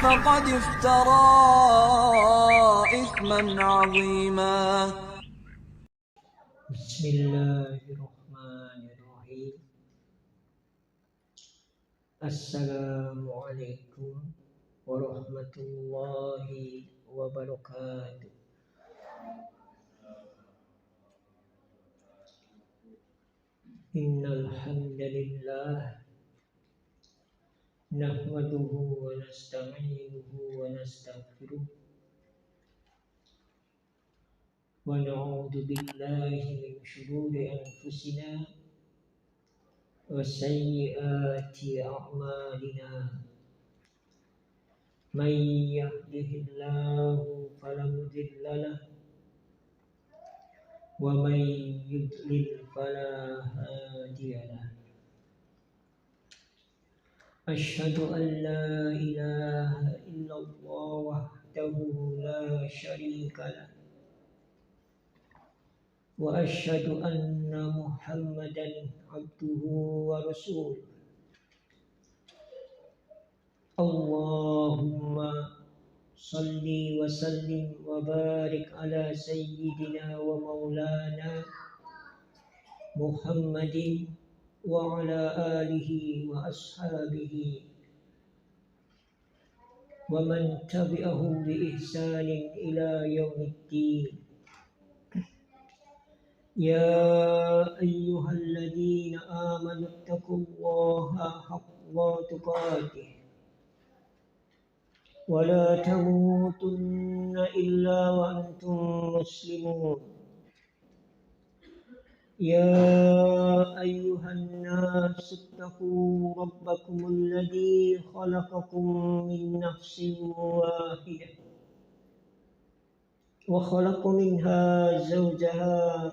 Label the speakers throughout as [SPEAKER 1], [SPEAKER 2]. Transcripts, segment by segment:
[SPEAKER 1] فقد افترى إثما عظيما.
[SPEAKER 2] بسم الله الرحمن الرحيم. السلام عليكم ورحمة الله وبركاته. إن الحمد لله نحمده ونستعينه ونستغفره ونعوذ بالله من شرور أنفسنا وسيئات أعمالنا. من يهده الله فلا مضل له ومن يضلل فلا هادي له. أشهد أن لا إله إلا الله وحده لا شريك له وأشهد أن محمدا عبده ورسوله. اللهم صل وسلم وبارك على سيدنا ومولانا محمد وعلى آله وأصحابه ومن تبعهم بإحسان إلى يوم الدين. يا أيها الذين آمنوا اتقوا الله حق تقاته ولا تموتن إلا وأنتم مسلمون. يا أيها الناس اتقوا ربكم الذي خلقكم من نفس واحدة وخلق منها زوجها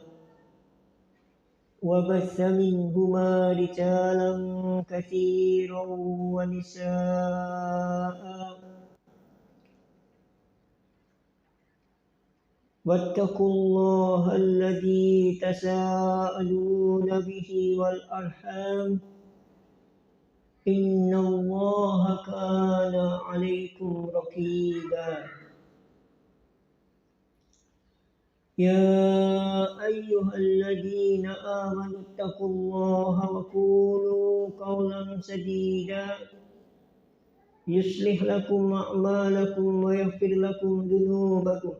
[SPEAKER 2] وبث منهما رجالا كثيرا ونساء. واتقوا الله الذي تساءلون به والأرحام إن الله كان عليكم رقيبا. يا أيها الذين آمنوا اتقوا الله وقولوا قولا سديدا يصلح لكم أعمالكم ويغفر لكم ذنوبكم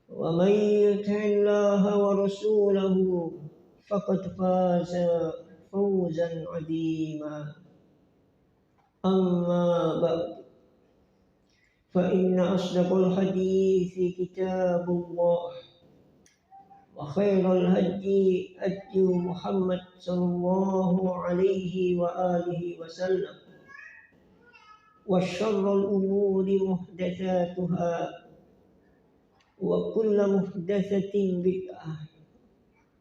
[SPEAKER 2] ومن يطع الله ورسوله فقد فاز فوزا عظيما. أما بعد فإن أصدق الحديث كتاب الله وخير الهدي هدي محمد صلى الله عليه وآله وسلم وشر الأمور محدثاتها وكل محدثة بدعة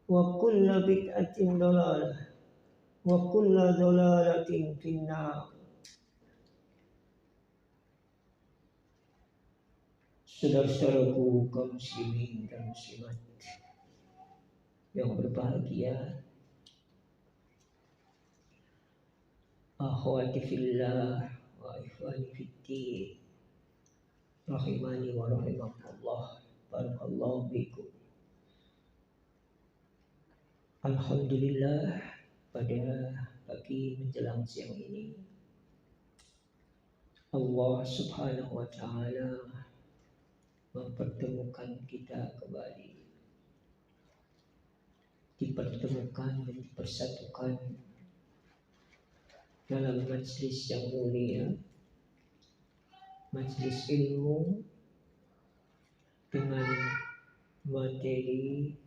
[SPEAKER 2] وكل بدعة ضلالة وكل ضلالة في النار. Saudara-saudaraku kaum muslimin dan muslimat yang berbahagia, akhwati fillah wa ikhwani fiddin, rahimani wa rahimakumullah, barakallahu bikum. Alhamdulillah, pada pagi menjelang siang ini Allah subhanahu wa ta'ala mempertemukan kita kembali, dipertemukan dan dipersatukan dalam majlis yang mulia, majlis ilmu dengan materi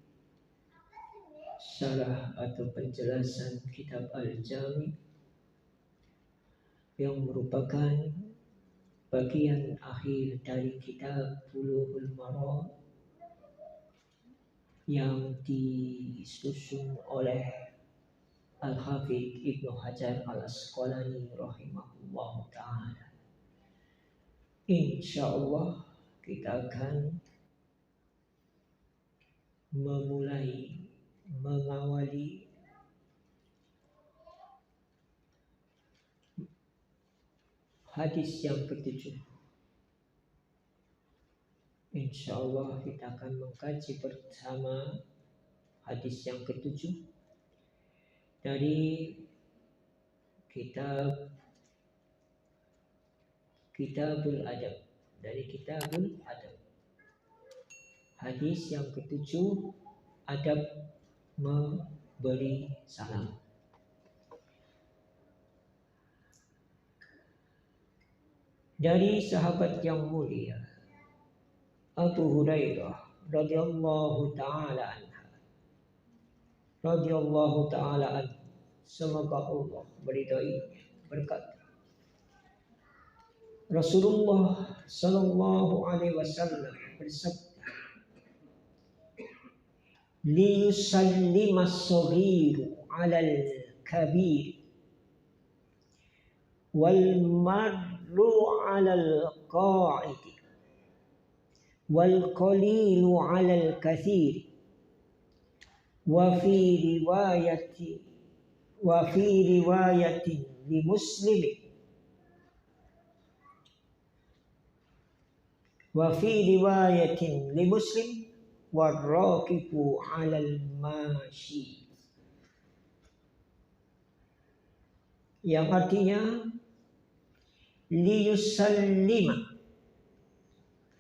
[SPEAKER 2] syarah atau penjelasan kitab Al-Jami yang merupakan bagian akhir dari kitab Bulughul Maram yang disusun oleh Al-Hafidh Ibnu Hajar Al-Asqalani rahimahullah ta'ala. Insyaallah kita akan mengawali hadis yang ketujuh. Insya Allah kita akan mengkaji bersama hadis yang ketujuh dari Kitabul Adab, dari Kitabul Adab. Hadis yang ketujuh, adab memberi salam. Dari sahabat yang mulia Abu Hurairah radhiyallahu taala anhu, semoga Allah meridainya, berkata, Rasulullah sallallahu alaihi wasallam bersabda, li yusallima as-saghiru 'alal kabir wal marru 'alal qa'id wal qalilu 'alal katsir wa fi riwayatin li Muslim warraqibu 'alal mashi, yang artinya liyusallima,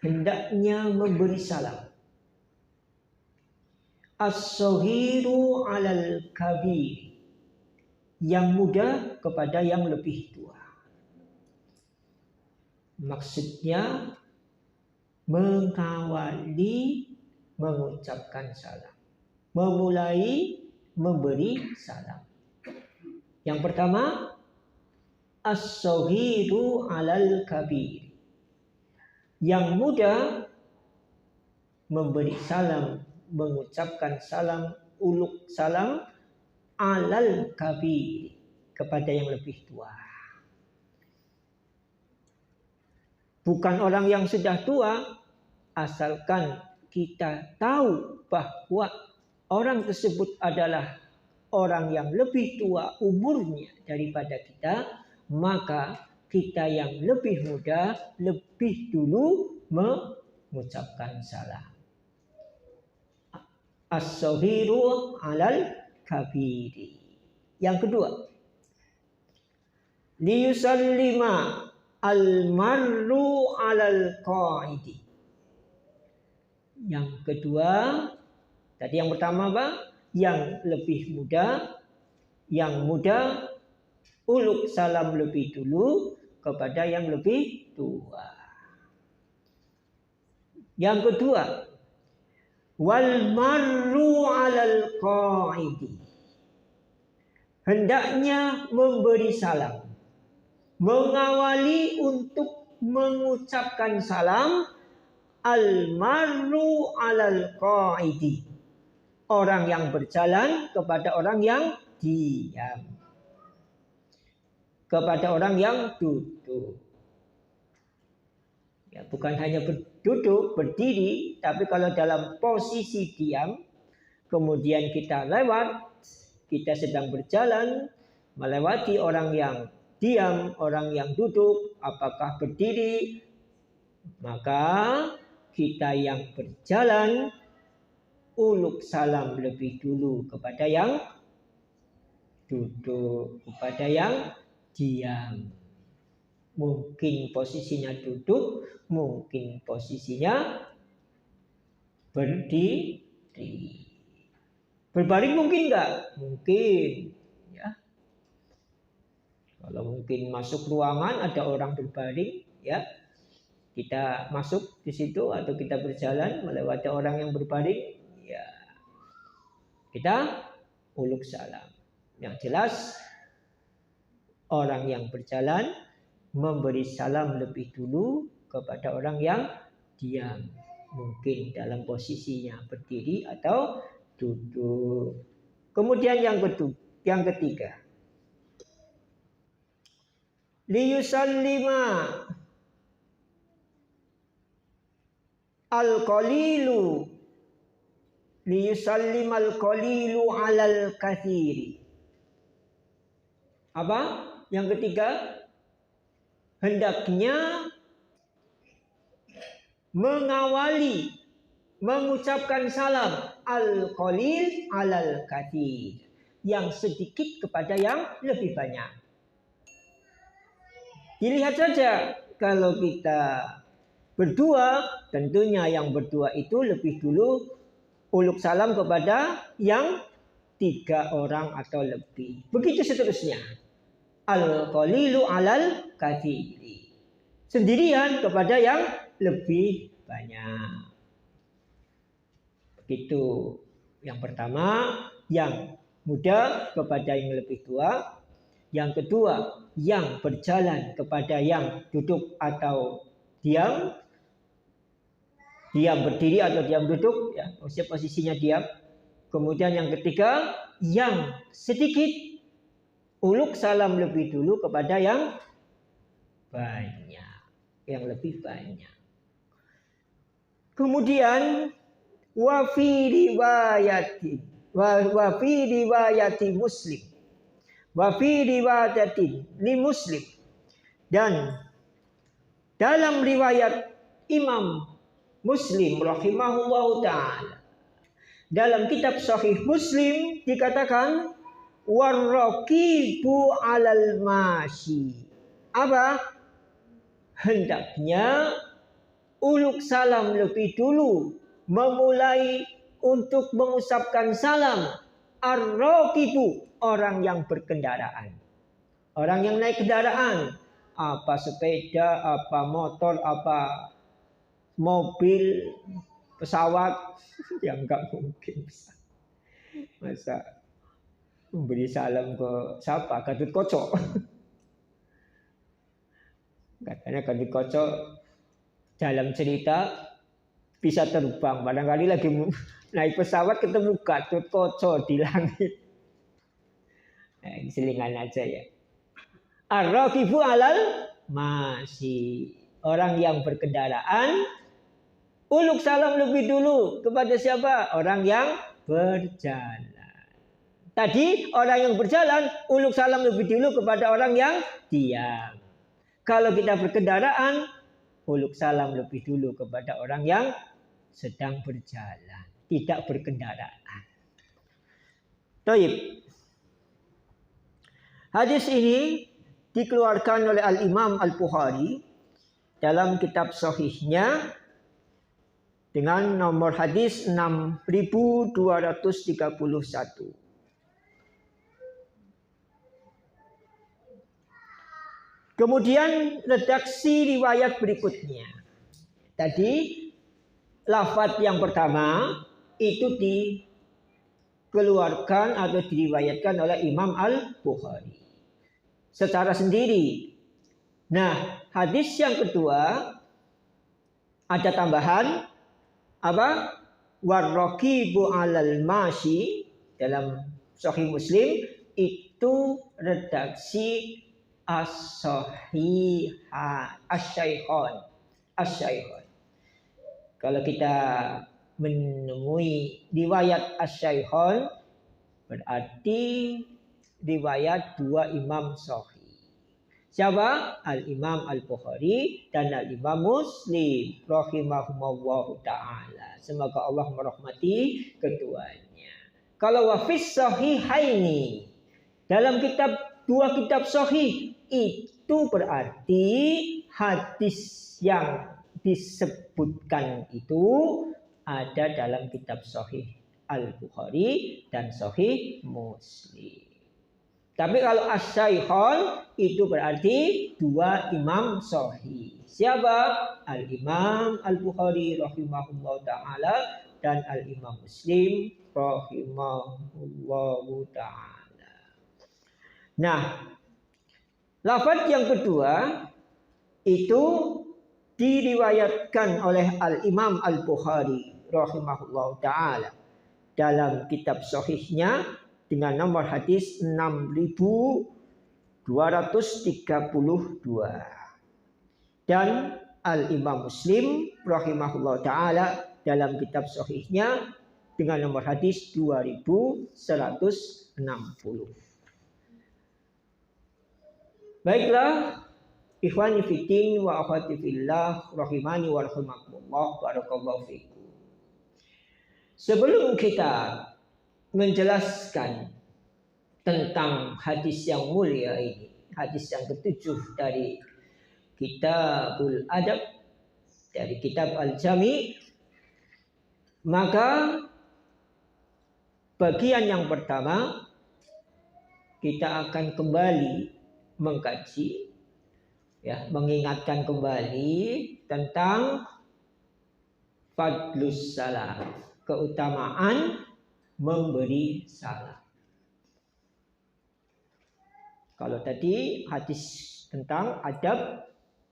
[SPEAKER 2] hendaknya memberi salam, as-saghiru 'alal kabir, yang muda kepada yang lebih tua. Maksudnya mengawali mengucapkan salam, memulai memberi salam. Yang pertama, as-saghiru 'alal kabir, yang muda memberi salam, mengucapkan salam, uluk salam, 'alal kabir, kepada yang lebih tua. Bukan orang yang sudah tua, asalkan kita tahu bahwa orang tersebut adalah orang yang lebih tua umurnya daripada kita, maka kita yang lebih muda lebih dulu mengucapkan salam. As-saghiru 'alal kabiri. Yang kedua, liyusallima al-marru 'alal qa'idi. Yang kedua, tadi yang pertama apa? Yang lebih muda, yang muda uluk salam lebih dulu kepada yang lebih tua. Yang kedua, wal marru 'alal qa'idi, hendaknya memberi salam, mengawali untuk mengucapkan salam, al marru 'alal qa'idi, orang yang berjalan kepada orang yang diam, kepada orang yang duduk. Ya, bukan hanya duduk, berdiri, tapi kalau dalam posisi diam, kemudian kita lewat, kita sedang berjalan, melewati orang yang diam, orang yang duduk, apakah berdiri, maka kita yang berjalan uluk salam lebih dulu kepada yang duduk, kepada yang diam. Mungkin posisinya duduk, mungkin posisinya berdiri. Berbaring mungkin enggak? Mungkin, ya. Kalau mungkin masuk ruangan ada orang berbaring, ya, kita masuk di situ atau kita berjalan melewati orang yang berbaring, ya, kita uluk salam. Yang jelas, orang yang berjalan memberi salam lebih dulu kepada orang yang diam, mungkin dalam posisinya berdiri atau duduk. Kemudian yang ketiga, liyusallima al-qalilu, liyusallimal qalilu 'alal katsiri. Apa? Yang ketiga, hendaknya mengawali mengucapkan salam al-qalil alal katsir, yang sedikit kepada yang lebih banyak. Dilihat saja kalau kita berdua, tentunya yang berdua itu lebih dulu uluk salam kepada yang 3 orang atau lebih. Begitu seterusnya. Al-qalilu alal katsiri. Sendirian kepada yang lebih banyak. Begitu yang pertama, yang muda kepada yang lebih tua. Yang kedua, yang berjalan kepada yang duduk atau diam. Diam berdiri atau diam duduk, ya, posisinya diam. Kemudian yang ketiga, yang sedikit uluk salam lebih dulu kepada yang banyak, yang lebih banyak. Kemudian wa fi riwayati Muslim. Wa fi riwayatin li Muslim, dan dalam riwayat Imam Muslim rahimahullahu ta'ala, dalam kitab Sahih Muslim dikatakan warraqibu alal masyi. Apa? Hendaknya uluk salam lebih dulu, memulai untuk mengucapkan salam ar-raqibu, orang yang berkendaraan, orang yang naik kendaraan, apa sepeda, apa motor, apa mobil, pesawat, yang enggak mungkin bisa. Masa memberi salam ke siapa? Gatot Kaca. Katanya Gatot Kaca dalam cerita bisa terbang. Barangkali lagi naik pesawat ketemu Gatot Kaca di langit. Selingan aja ya. Ar-raqibu alal masyi, orang yang berkendaraan uluk salam lebih dulu kepada siapa? Orang yang berjalan. Tadi orang yang berjalan uluk salam lebih dulu kepada orang yang diam. Kalau kita berkendaraan, uluk salam lebih dulu kepada orang yang sedang berjalan, tidak berkendaraan. Baik. Hadis ini dikeluarkan oleh Al-Imam Al-Bukhari dalam kitab sahihnya dengan nomor hadis 6231. Kemudian redaksi riwayat berikutnya. Tadi lafaz yang pertama itu dikeluarkan atau diriwayatkan oleh Imam Al-Bukhari secara sendiri. Nah, hadis yang kedua ada tambahan apa? Warraqibu alal masyi, dalam Sahih Muslim itu redaksi as-syaikhan. Kalau kita menemui riwayat as-syaikhan, berarti riwayat 2 imam sahih. Siapa? Al-Imam Al-Bukhari dan Al-Imam Muslim rahimahumullahu ta'ala. Semoga Allah merahmati keduanya. Kalau wafis sahihaini, dalam dua kitab sahih, itu berarti hadis yang disebutkan itu ada dalam kitab sahih Al-Bukhari dan sahih Muslim. Tapi kalau as-syaikhan itu berarti 2 imam sahih. Siapa? Al-Imam Al-Bukhari rahimahullahu ta'ala dan Al-Imam Muslim rahimahullahu ta'ala. Nah, lafaz yang kedua itu diriwayatkan oleh Al-Imam Al-Bukhari rahimahullahu ta'ala dalam kitab sahihnya dengan nomor hadis 6232. Dan Al-Imam Muslim rahimahullah ta'ala dalam kitab sahihnya dengan nomor hadis 2160. Baiklah, Ikhwani fiddin wa akhwati fillah rahimani wa rahimakumullah, barakallahu fikum. Sebelum kita menjelaskan tentang hadis yang mulia ini, hadis yang ketujuh dari Kitabul Adab, dari kitab Al-Jami, maka bagian yang pertama kita akan kembali mengkaji, ya, mengingatkan kembali tentang fadlus salam, keutamaan memberi salam. Kalau tadi hadis tentang adab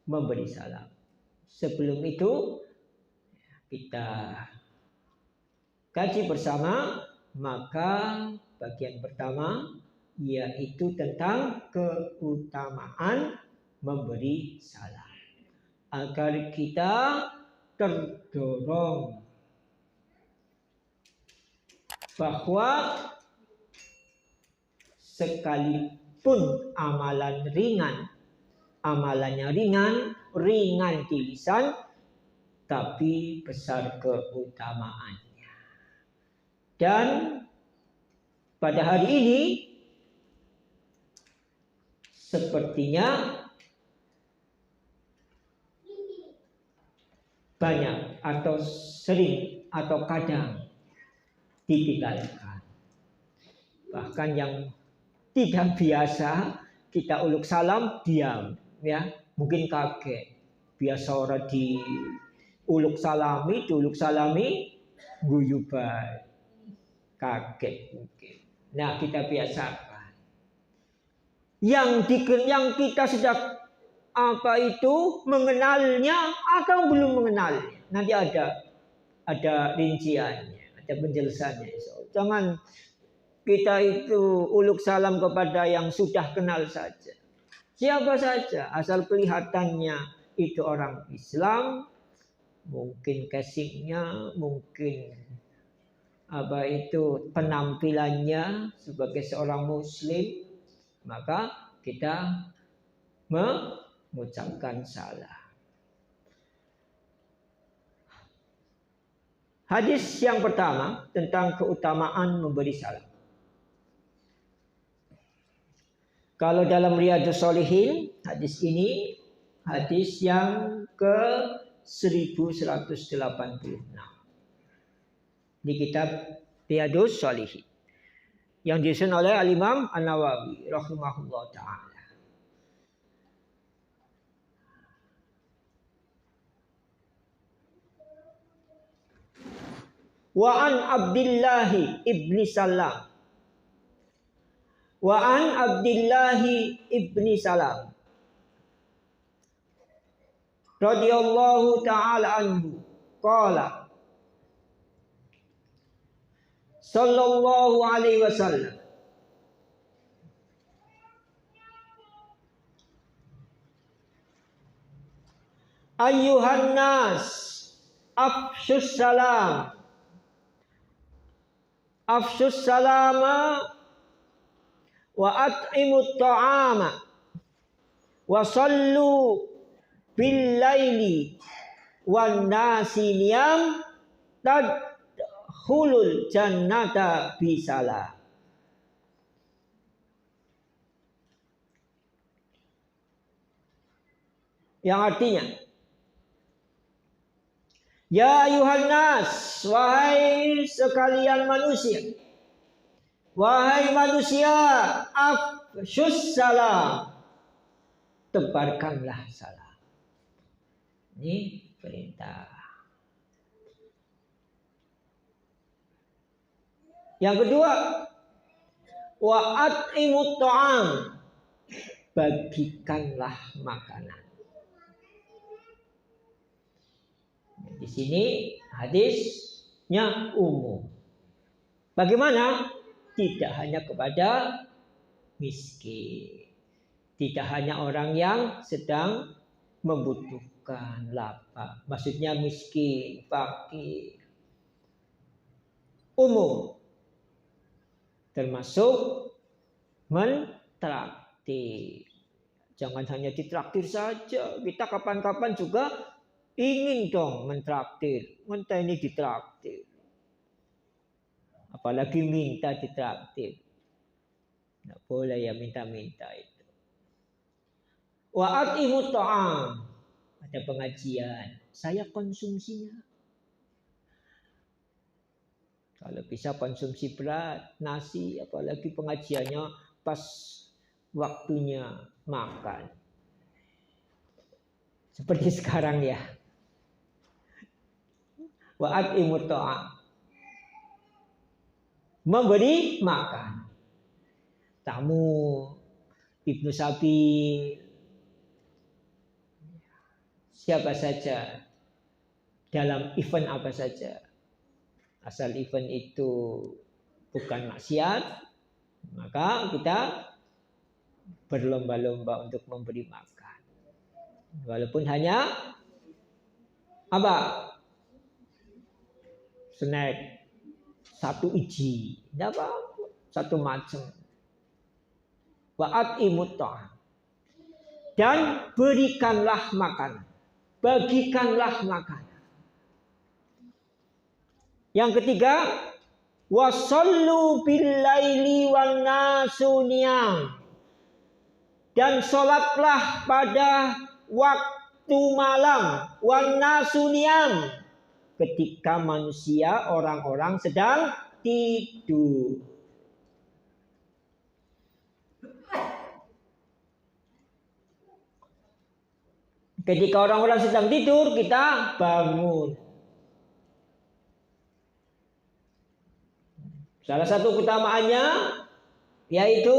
[SPEAKER 2] memberi salam. Sebelum itu kita kaji bersama, maka bagian pertama yaitu tentang keutamaan memberi salam, agar kita terdorong bahwa sekalipun amalannya ringan di lisan, tapi besar keutamaannya. Dan pada hari ini sepertinya banyak atau sering atau kadang ditinggalkan. Bahkan yang tidak biasa kita uluk salam diam, ya, mungkin kaget. Biasa orang di uluk salami guyu bae. Kaget mungkin. Nah, kita biasakan. Yang kita sudah mengenalnya atau belum mengenalnya. Nanti ada rinciannya, ada penjelasannya. So, jangan kita itu uluk salam kepada yang sudah kenal saja. Siapa saja, asal kelihatannya itu orang Islam, mungkin casingnya, mungkin penampilannya sebagai seorang Muslim, maka kita mengucapkan salam. Hadis yang pertama tentang keutamaan memberi salam. Kalau dalam Riyadhus Shalihin, hadis ini hadis yang ke 1186 di kitab Riyadhus Shalihin yang disusun oleh Al-Imam An-Nawawi rahimahullah ta'ala. Wa an Abdillahi ibni Salam, wa an Abdillahi ibni Salam radhiyallahu ta'ala anhu qala sallallahu alaihi wasallam ayyuhan nas afshus salama wa at'imut ta'ama wa sallu bil laili wan nasi niyam tadkhulul jannata bisalam. Yang artinya, ya ayuhan nas, wahai sekalian manusia, afshus salam, tebarkanlah salam. Ini perintah. Yang kedua, wa at'imut ta'am, bagikanlah makanan. Di sini hadisnya umum. Bagaimana? Tidak hanya kepada miskin, tidak hanya orang yang sedang membutuhkan lapar, maksudnya miskin, fakir, umum, termasuk mentraktir. Jangan hanya ditraktir saja. Kita kapan-kapan juga ingin dong mentraktir. Minta ini ditraktir. Apalagi minta ditraktir. Tidak boleh ya minta-minta itu. Wa at'imut ta'am. Ada pengajian. Saya konsumsinya. Kalau bisa konsumsi berat, nasi, apalagi pengajiannya pas waktunya makan. Seperti sekarang ya. Wa at'imut ta'am. Memberi makan. Tamu, Ibnu Sabil, siapa saja, dalam event apa saja. Asal event itu bukan maksiat, maka kita berlomba-lomba untuk memberi makan. Walaupun hanya apa? Snack. Satu iji. Tidak apa-apa. Satu macam. Wa at'imut ta'am. Dan berikanlah makan. Bagikanlah makan. Yang ketiga, wasallu billaili wan nasu niyam. Dan sholatlah pada waktu malam wan nasu niyam. Ketika manusia, orang-orang sedang tidur. Ketika orang-orang sedang tidur, kita bangun. Salah satu keutamaannya yaitu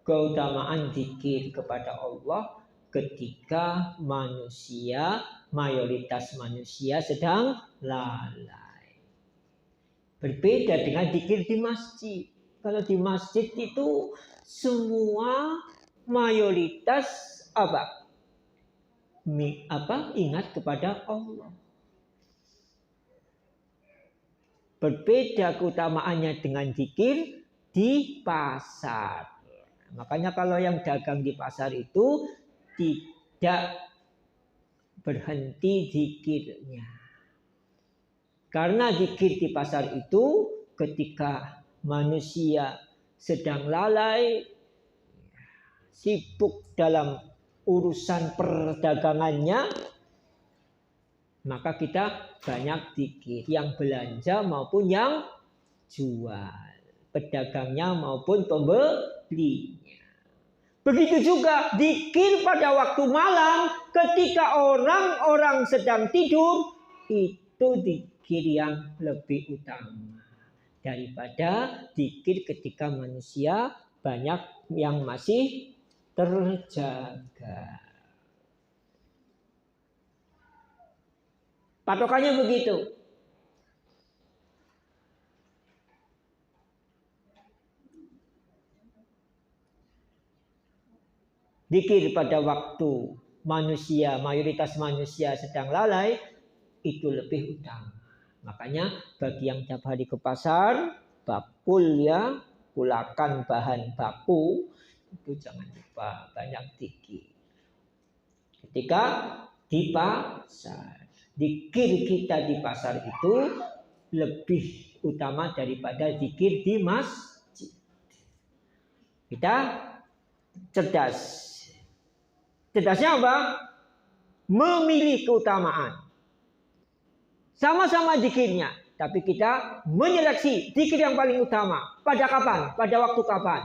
[SPEAKER 2] keutamaan zikir kepada Allah ketika manusia, mayoritas manusia sedang lalai. Berbeda dengan zikir di masjid. Kalau di masjid itu semua mayoritas apa? Ingat kepada Allah. Berbeda keutamaannya dengan zikir di pasar. Makanya kalau yang dagang di pasar itu tidak berhenti zikirnya. Karena zikir di pasar itu ketika manusia sedang lalai, sibuk dalam urusan perdagangannya, maka kita banyak zikir. Yang belanja maupun yang jual. Pedagangnya maupun pembelinya. Begitu juga zikir pada waktu malam ketika orang-orang sedang tidur, itu zikir yang lebih utama daripada zikir ketika manusia banyak yang masih terjaga. Patokannya begitu. Zikir pada waktu manusia, mayoritas manusia sedang lalai, itu lebih utama. Makanya bagi yang tiap hari ke pasar, bakul ya, pulakan bahan baku, itu jangan lupa banyak zikir. Ketika di pasar, zikir kita di pasar itu lebih utama daripada zikir di masjid. Kita cerdas. Cerdasnya apa? Memilih keutamaan. Sama-sama zikirnya, tapi kita menyeleksi zikir yang paling utama. Pada kapan? Pada waktu kapan?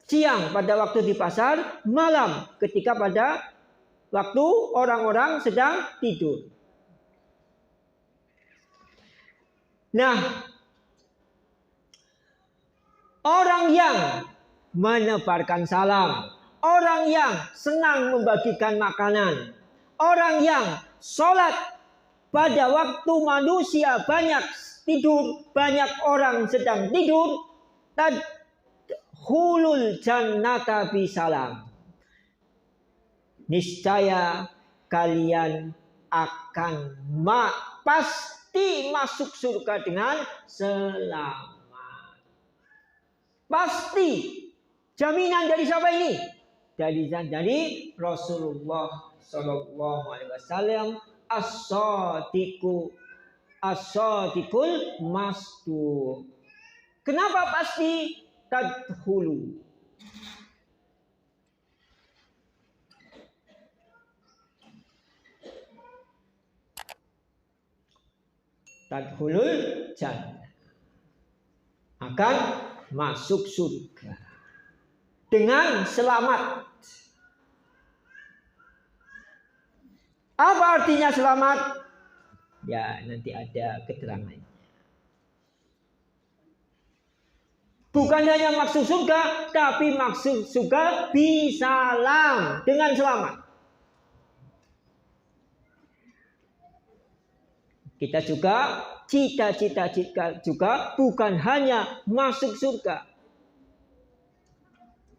[SPEAKER 2] Siang pada waktu di pasar, malam ketika pada waktu orang-orang sedang tidur. Nah, orang yang menebarkan salam, orang yang senang membagikan makanan, orang yang sholat pada waktu manusia banyak tidur, banyak orang sedang tidur, tadkhulul jannata bisalam. Niscaya kalian akan pasti pasti masuk surga dengan selamat. Pasti. Jaminan dari siapa ini? Dari Rasulullah Sallallahu Alaihi Wasallam, as-sadiqul masduq. Kenapa pasti? Tadkhulu. Tadkhulul jannah. Akan masuk surga dengan selamat. Apa artinya selamat? Ya, nanti ada keterangannya. Bukan hanya maksud surga, tapi maksud surga bisalam, dengan selamat. Kita juga cita-cita juga bukan hanya masuk surga.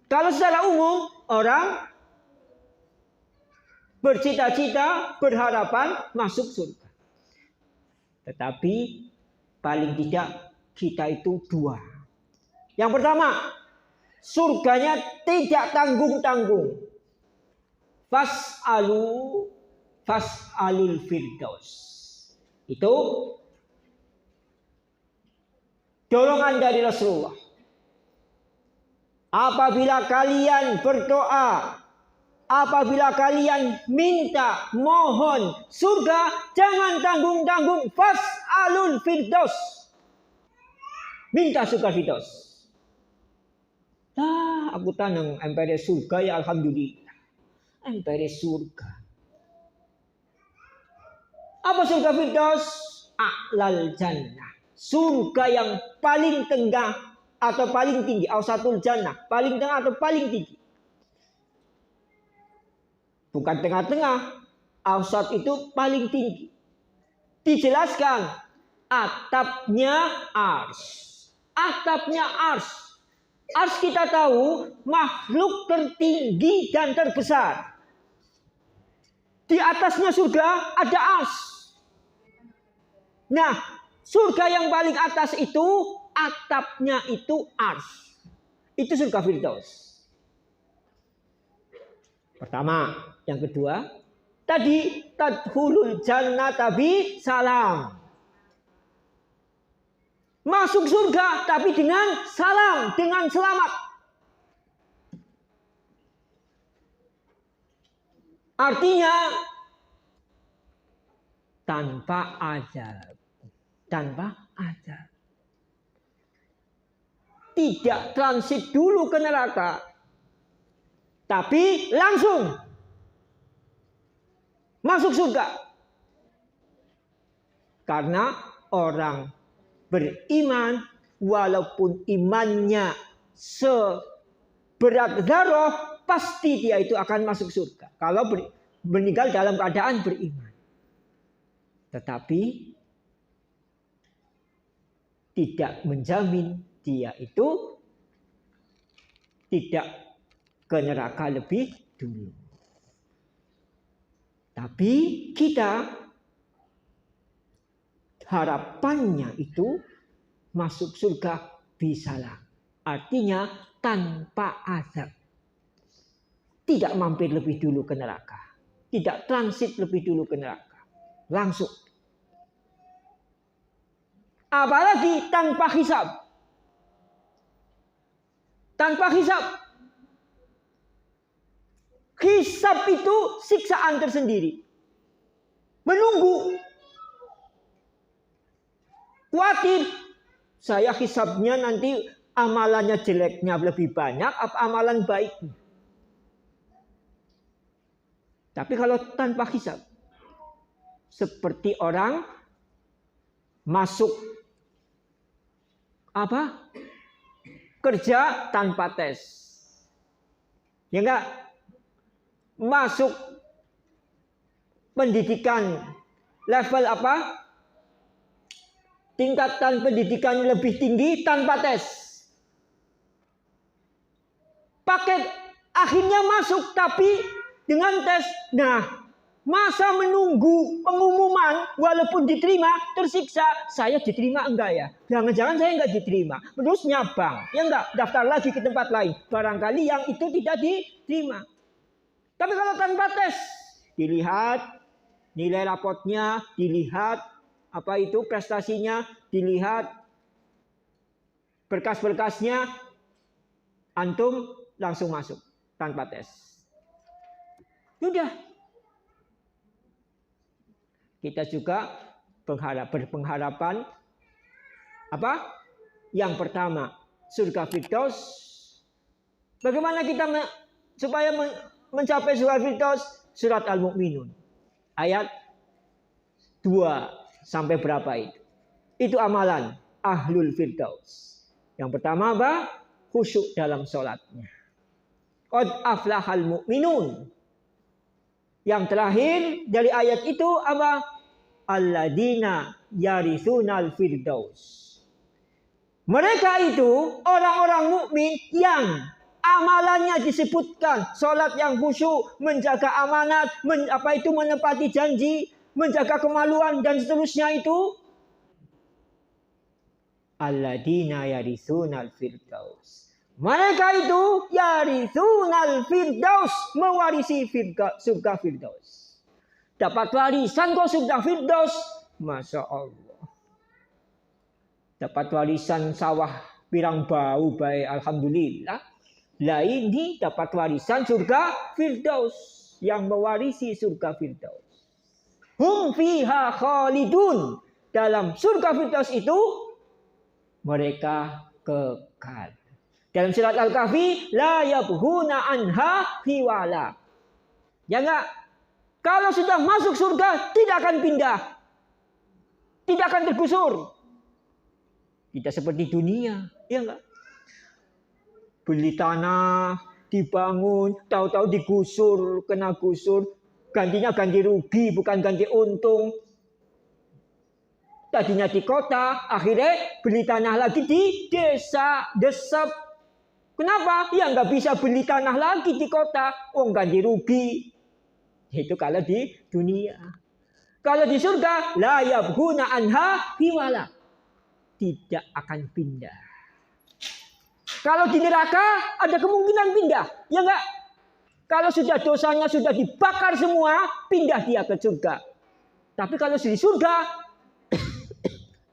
[SPEAKER 2] Kalau secara umum orang bercita-cita, berharapan masuk surga. Tetapi paling tidak kita itu dua. Yang pertama, surganya tidak tanggung-tanggung. Fas'alul firdaus. Itu dorongan dari Rasulullah. Apabila kalian berdoa, apabila kalian minta, mohon surga, jangan tanggung-tanggung. Fas'alul firdaus. Minta surga firdaus. Aku tanang empere surga ya alhamdulillah. Empere surga. Apa surga firdaus? A'lal jannah. Surga yang paling tengah atau paling tinggi. Awsatul jannah. Paling tengah atau paling tinggi. Bukan tengah-tengah. Awsat itu paling tinggi. Dijelaskan. Atapnya ars. Atapnya ars. Ars kita tahu makhluk tertinggi dan terbesar. Di atasnya surga ada ars. Nah, surga yang paling atas itu atapnya itu ars. Itu surga firdaus. Pertama, yang kedua, tadi tadkhulul jannata bi salam. Masuk surga tapi dengan salam, dengan selamat. Artinya tanpa azab. Tanpa azab. Tidak transit dulu ke neraka. Tapi langsung masuk surga. Karena orang beriman walaupun imannya seberat zarah, pasti dia itu akan masuk surga. Kalau meninggal dalam keadaan beriman. Tetapi tidak menjamin dia itu tidak ke neraka lebih dulu. Tapi kita harapannya itu masuk surga bisalah. Artinya tanpa azab. Tidak mampir lebih dulu ke neraka. Tidak transit lebih dulu ke neraka. Langsung. Apalagi tanpa hisab. Tanpa hisab. Hisab itu siksaan tersendiri. Menunggu. Khawatir. Saya hisabnya nanti amalannya jeleknya lebih banyak. Apa amalan baiknya. Tapi kalau tanpa hisab. Seperti orang masuk kerja tanpa tes. Ya enggak? Masuk pendidikan level tingkatan pendidikan lebih tinggi tanpa tes. Paket akhirnya masuk tapi dengan tes. Nah, Masa menunggu pengumuman walaupun diterima tersiksa. Saya diterima enggak ya? Jangan-jangan saya enggak diterima. Terus nyabang. Ya enggak? Daftar lagi ke tempat lain. Barangkali yang itu tidak diterima. Tapi kalau tanpa tes. Dilihat nilai rapotnya. Dilihat apa itu prestasinya. Dilihat berkas-berkasnya. Antum langsung masuk. Tanpa tes. Sudah. Kita juga berpengharapan apa? Yang pertama, surga Firdaus. Bagaimana kita supaya mencapai surga Firdaus? Surat Al-Mu'minun. Ayat 2 sampai berapa itu? Itu amalan Ahlul Firdaus. Yang pertama apa? Khusyuk dalam sholatnya. Qad aflahal mu'minun. Yang terakhir dari ayat itu apa? Alladzina yaritsunal firdaus. Mereka itu orang-orang mukmin yang amalannya disebutkan salat yang khusyuk, menjaga amanat, menepati janji, menjaga kemaluan dan seterusnya itu. Alladzina yaritsunal firdaus. Mereka itu yaritsunal firdaus, mewarisi surga firdaus. Dapat warisan kok surga firdaus. Masya Allah. Dapat warisan sawah pirang bau baik, alhamdulillah. Lah ini dapat warisan surga firdaus, yang mewarisi surga firdaus. Hum fiha khalidun. Dalam surga firdaus itu mereka kekal. Dalam surat Al-Kahfi, la yabhuna anha hiwala. Ya enggak? Kalau sudah masuk surga, tidak akan pindah. Tidak akan tergusur. Tidak seperti dunia. Ya enggak? Beli tanah, dibangun, tahu-tahu digusur, kena gusur. Gantinya ganti rugi, bukan ganti untung. Tadinya di kota, akhirnya beli tanah lagi di desa, desep. Kenapa? Ya nggak bisa beli tanah lagi di kota. Oh ganti rugi. Itu kalau di dunia. Kalau di surga, la yabghuna anha hiwala. Tidak akan pindah. Kalau di neraka, ada kemungkinan pindah. Ya enggak? Kalau sudah dosanya sudah dibakar semua, pindah dia ke surga. Tapi kalau di surga,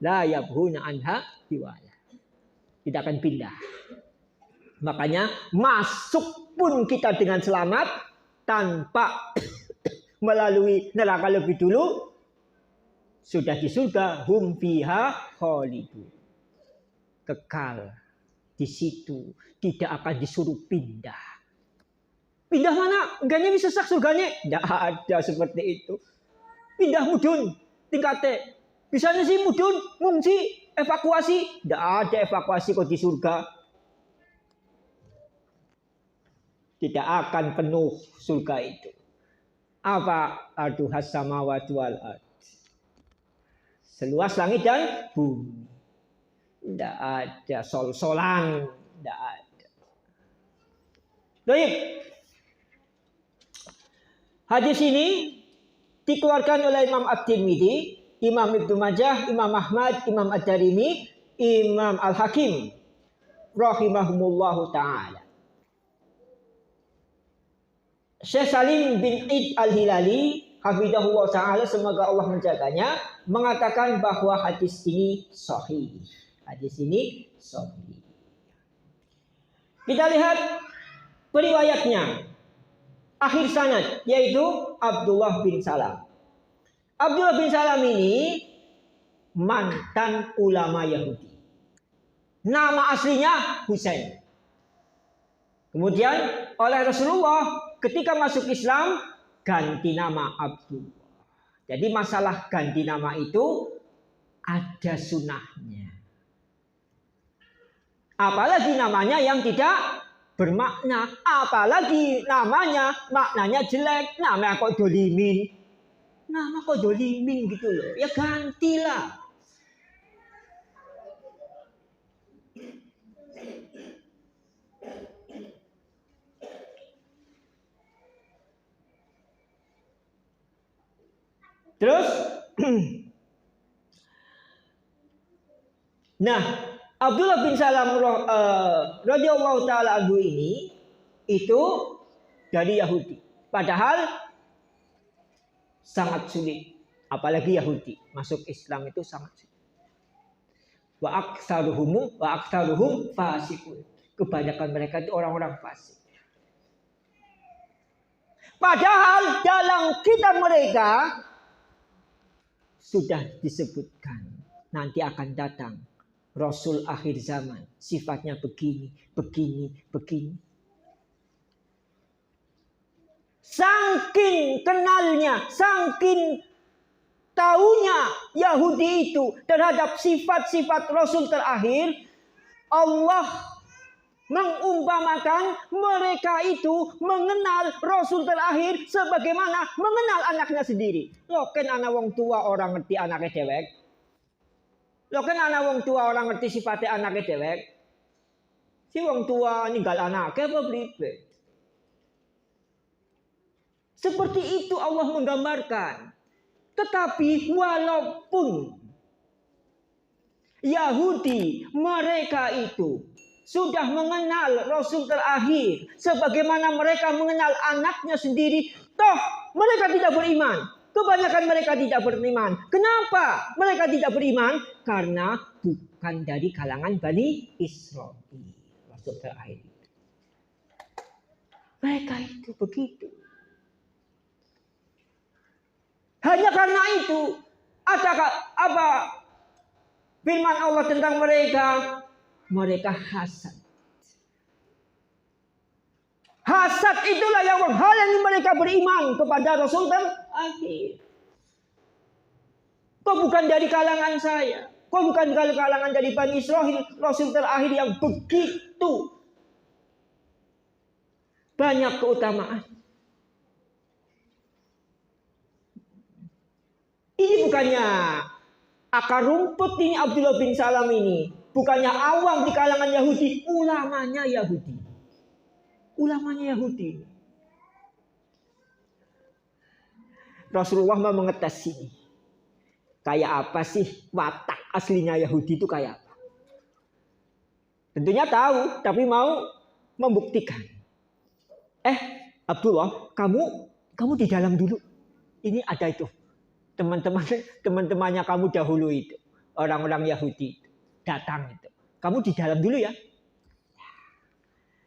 [SPEAKER 2] la yabghuna anha hiwala. Tidak akan pindah. Makanya masuk pun kita dengan selamat tanpa melalui neraka lebih dulu. Sudah di surga, hum fiha khalidun. Kekal di situ, tidak akan disuruh pindah. Pindah mana? Enggaknya bisa sesak surganya. Tidak ada seperti itu. Pindah mudun tingkatnya. Bisanya sih mudun, ngungsi, evakuasi. Tidak ada evakuasi kok di surga. Tidak akan penuh surga itu. Apa arduhas samawati wal ard. Seluas langit dan bumi. Tidak ada sol-solan. Tidak ada. Baik. Hadis ini dikeluarkan oleh Imam At-Tirmidzi, Imam Ibnu Majah, Imam Ahmad, Imam Ad-Darimi, Imam Al-Hakim rahimahumullahu ta'ala. Syekh Salim bin Id Al-Hilali hafizahullah ta'ala, semoga Allah menjaganya, mengatakan bahwa hadis ini sahih. Hadis ini sahih. Kita lihat periwayatnya. Akhir sanad yaitu Abdullah bin Salam. Abdullah bin Salam ini mantan ulama Yahudi. Nama aslinya Husain. Kemudian oleh Rasulullah ketika masuk Islam ganti nama Abdullah. Jadi masalah ganti nama itu ada sunahnya. Apalagi namanya yang tidak bermakna. Apalagi namanya maknanya jelek. Nama kok dolimin. Nama kok dolimin gitu loh. Ya gantilah. Terus, nah, Abdullah bin Salam radhiyallahu taala anhu ini itu dari Yahudi. Padahal sangat sulit, apalagi Yahudi masuk Islam itu sangat sulit. Wa aktsaruhum fasikun. Kebanyakan mereka itu orang-orang fasik. Padahal dalam kitab mereka sudah disebutkan nanti akan datang Rasul akhir zaman, sifatnya begini, begini, begini. Saking kenalnya, saking taunya Yahudi itu terhadap sifat-sifat Rasul terakhir, Allah mengumpamakan mereka itu mengenal Rasul terakhir sebagaimana mengenal anaknya sendiri. Loh kan anak wong tua orang ngerti anaknya dewek. Loh kan anak wong tua orang ngerti sifatnya anaknya dewek. Si wong tua ninggal anaknya apa belibe. Seperti itu Allah menggambarkan. Tetapi walaupun Yahudi mereka itu sudah mengenal Rasul terakhir sebagaimana mereka mengenal anaknya sendiri, toh mereka tidak beriman. Kebanyakan mereka tidak beriman. Kenapa mereka tidak beriman? Karena bukan dari kalangan Bani Israel. Rasul terakhir itu. Mereka itu begitu. Hanya karena itu, apa firman Allah tentang mereka? Mereka hasad. Hasad itulah yang menghalangi mereka beriman kepada Rasul terakhir. Kok bukan dari kalangan saya? Kok bukan dari kalangan dari Bani Israel? Rasul terakhir yang begitu banyak keutamaan. Ini bukannya akar rumput ini Abdullah bin Salam ini. Bukannya awam di kalangan Yahudi. Ulamanya Yahudi. Ulamanya Yahudi. Rasulullah mau mengetes ini. Kayak apa sih watak aslinya Yahudi itu kayak apa? Tentunya tahu, tapi mau membuktikan. Abdullah, kamu di dalam dulu. Ini ada itu. Teman-temannya kamu dahulu itu. Orang-orang Yahudi itu. Datang itu. Kamu di dalam dulu ya.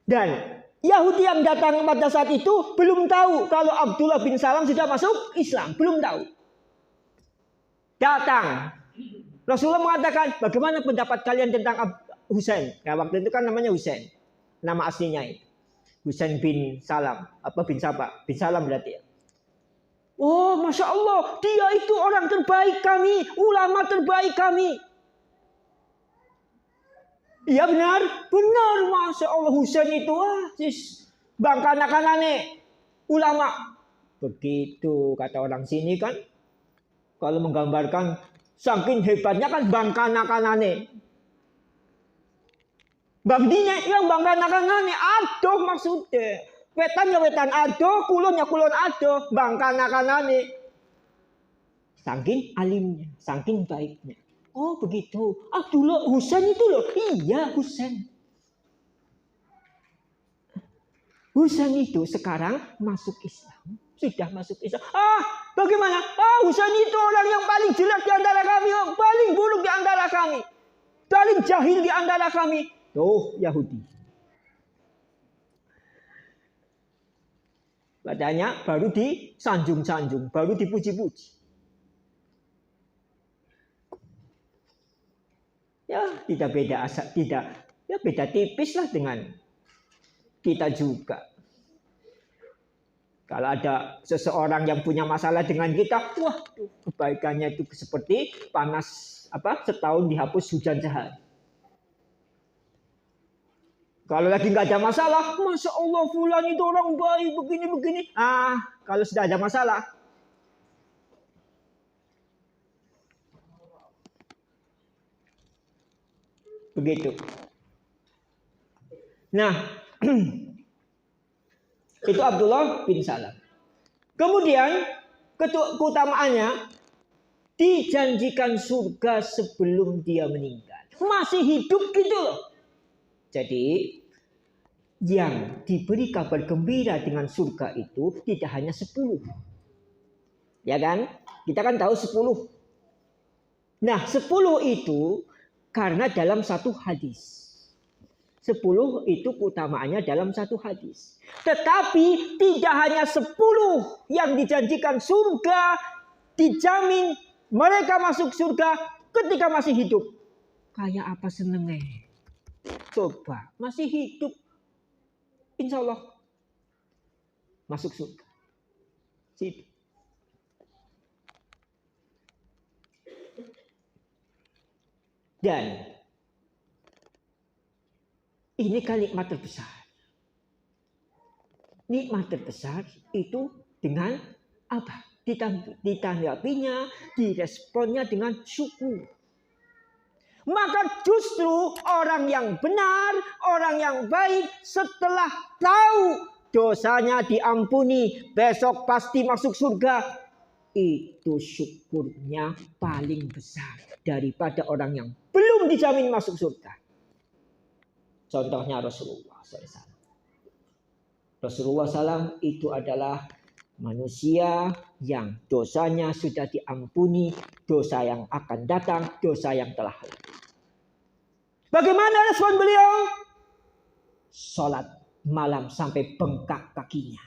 [SPEAKER 2] Dan Yahudi yang datang pada saat itu belum tahu kalau Abdullah bin Salam sudah masuk Islam. Belum tahu. Datang. Rasulullah mengatakan, bagaimana pendapat kalian tentang Husain? Nah, waktu itu kan namanya Husain. Nama aslinya itu. Husain bin Salam. Apa bin Saba? Bin Salam berarti ya. Oh, Masya Allah. Dia itu orang terbaik kami. Ulama terbaik kami. Iya benar, benar, Masya Allah. Husain itu bang kanak-kanane ulama. Begitu kata orang sini kan. Kalau menggambarkan saking hebatnya kan bang kanak-kanane. Bang dine yang bang kanak-kanane. Aduh maksudnya. Wetan ya wetan aduh, kulon ya kulon aduh. Bang kanak-kanane. Saking alimnya, saking baiknya. Oh begitu. Abdullah Husain itu loh. Iya Husain. Husain itu sekarang masuk Islam. Sudah masuk Islam. Bagaimana? Husain itu orang yang paling jelek di antara kami. Paling buruk di antara kami. Paling jahil di antara kami. Tuh Yahudi. Katanya baru disanjung-sanjung. Baru dipuji-puji. Ya tidak beda beda tipis lah dengan kita juga. Kalau ada seseorang yang punya masalah dengan kita, wah kebaikannya itu seperti panas setahun dihapus hujan sehari. Kalau lagi nggak ada masalah, Masya Allah fulan itu orang baik begini. Kalau sudah ada masalah, begitu. Nah, itu Abdullah bin Salam. Kemudian keutamaannya dijanjikan surga sebelum dia meninggal. Masih hidup gitu loh. Jadi yang diberi kabar gembira dengan surga itu tidak hanya 10. Ya kan? Kita kan tahu 10. Nah 10 itu karena dalam satu hadis. 10 itu keutamaannya dalam satu hadis. Tetapi tidak hanya 10 yang dijanjikan surga, dijamin mereka masuk surga ketika masih hidup. Kayak apa senengnya? Coba, masih hidup. Insya Allah masuk surga. Hidup. Dan ini kan nikmat terbesar. Nikmat terbesar itu dengan apa? Ditanggapinya, diresponnya dengan syukur. Maka justru orang yang benar, orang yang baik setelah tahu dosanya diampuni, besok pasti masuk surga. Itu syukurnya paling besar daripada orang yang belum dijamin masuk surga. Contohnya Rasulullah SAW. Rasulullah SAW itu adalah manusia yang dosanya sudah diampuni, dosa yang akan datang, dosa yang telah lalu. Bagaimana respon beliau? Sholat malam sampai bengkak kakinya.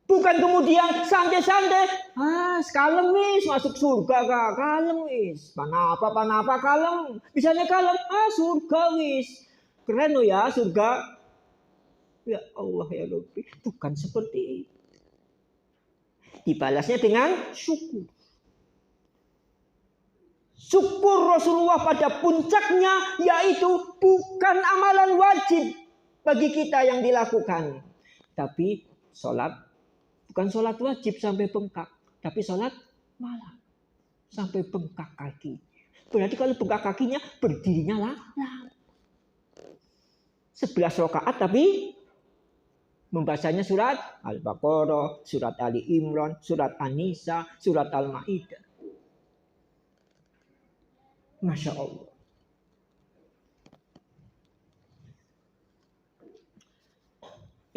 [SPEAKER 2] Bukan kemudian santai-santai, kalem wis masuk surga kak, kalem wis. Panapa kalem. Misalnya kalem, surga wis. Keren loh ya surga. Ya Allah ya Rabbi, bukan seperti itu. Dibalasnya dengan syukur. Syukur Rasulullah pada puncaknya yaitu bukan amalan wajib bagi kita yang dilakukan. Tapi sholat, bukan sholat wajib sampai bengkak. Tapi sholat malam sampai bengkak kaki. Berarti kalau bengkak kakinya berdirinya lama. 11 rakaat tapi membacanya surat Al-Baqarah, surat Ali Imran, surat An-Nisa, surat Al-Maidah. Masya Allah.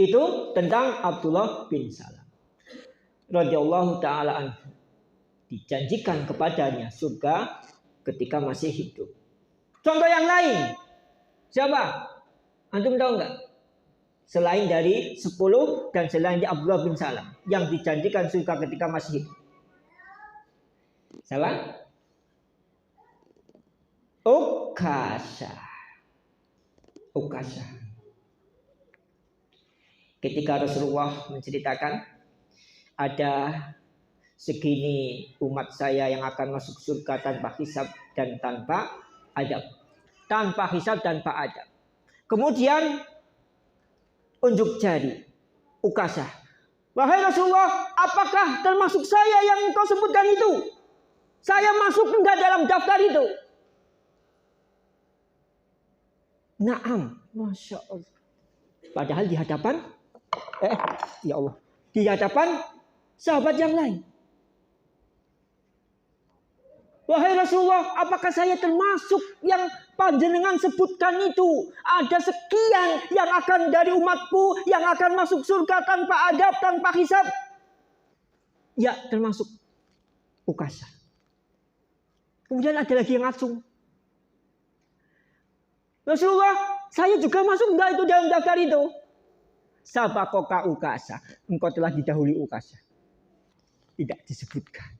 [SPEAKER 2] Itu tentang Abdullah bin Salam radhiyallahu taala anhu. Dijanjikan kepadanya surga ketika masih hidup. Contoh yang lain. Siapa? Antum tahu enggak? Selain dari 10 dan selain dari Abdullah bin Salam yang dijanjikan surga ketika masih hidup. Siapa? Ukasha. Ketika Rasulullah menceritakan ada segini umat saya yang akan masuk surga tanpa hisab dan tanpa adab. Tanpa hisab dan tanpa adab. Kemudian unjuk jari Ukasha. Wahai Rasulullah, apakah termasuk saya yang engkau sebutkan itu? Saya masuk enggak dalam daftar itu? Naam, Masya Allah. Padahal di hadapan, ya Allah, di hadapan sahabat yang lain. Wahai Rasulullah, apakah saya termasuk yang panjenengan sebutkan itu? Ada sekian yang akan dari umatku yang akan masuk surga tanpa adab, tanpa hisab. Ya, termasuk Ukasha. Kemudian ada lagi yang ngacung. Rasulullah, saya juga masuk enggak itu dalam daftar itu? Sabakoka Ukasha. Engkau telah didahului Ukasha. Tidak disebutkan.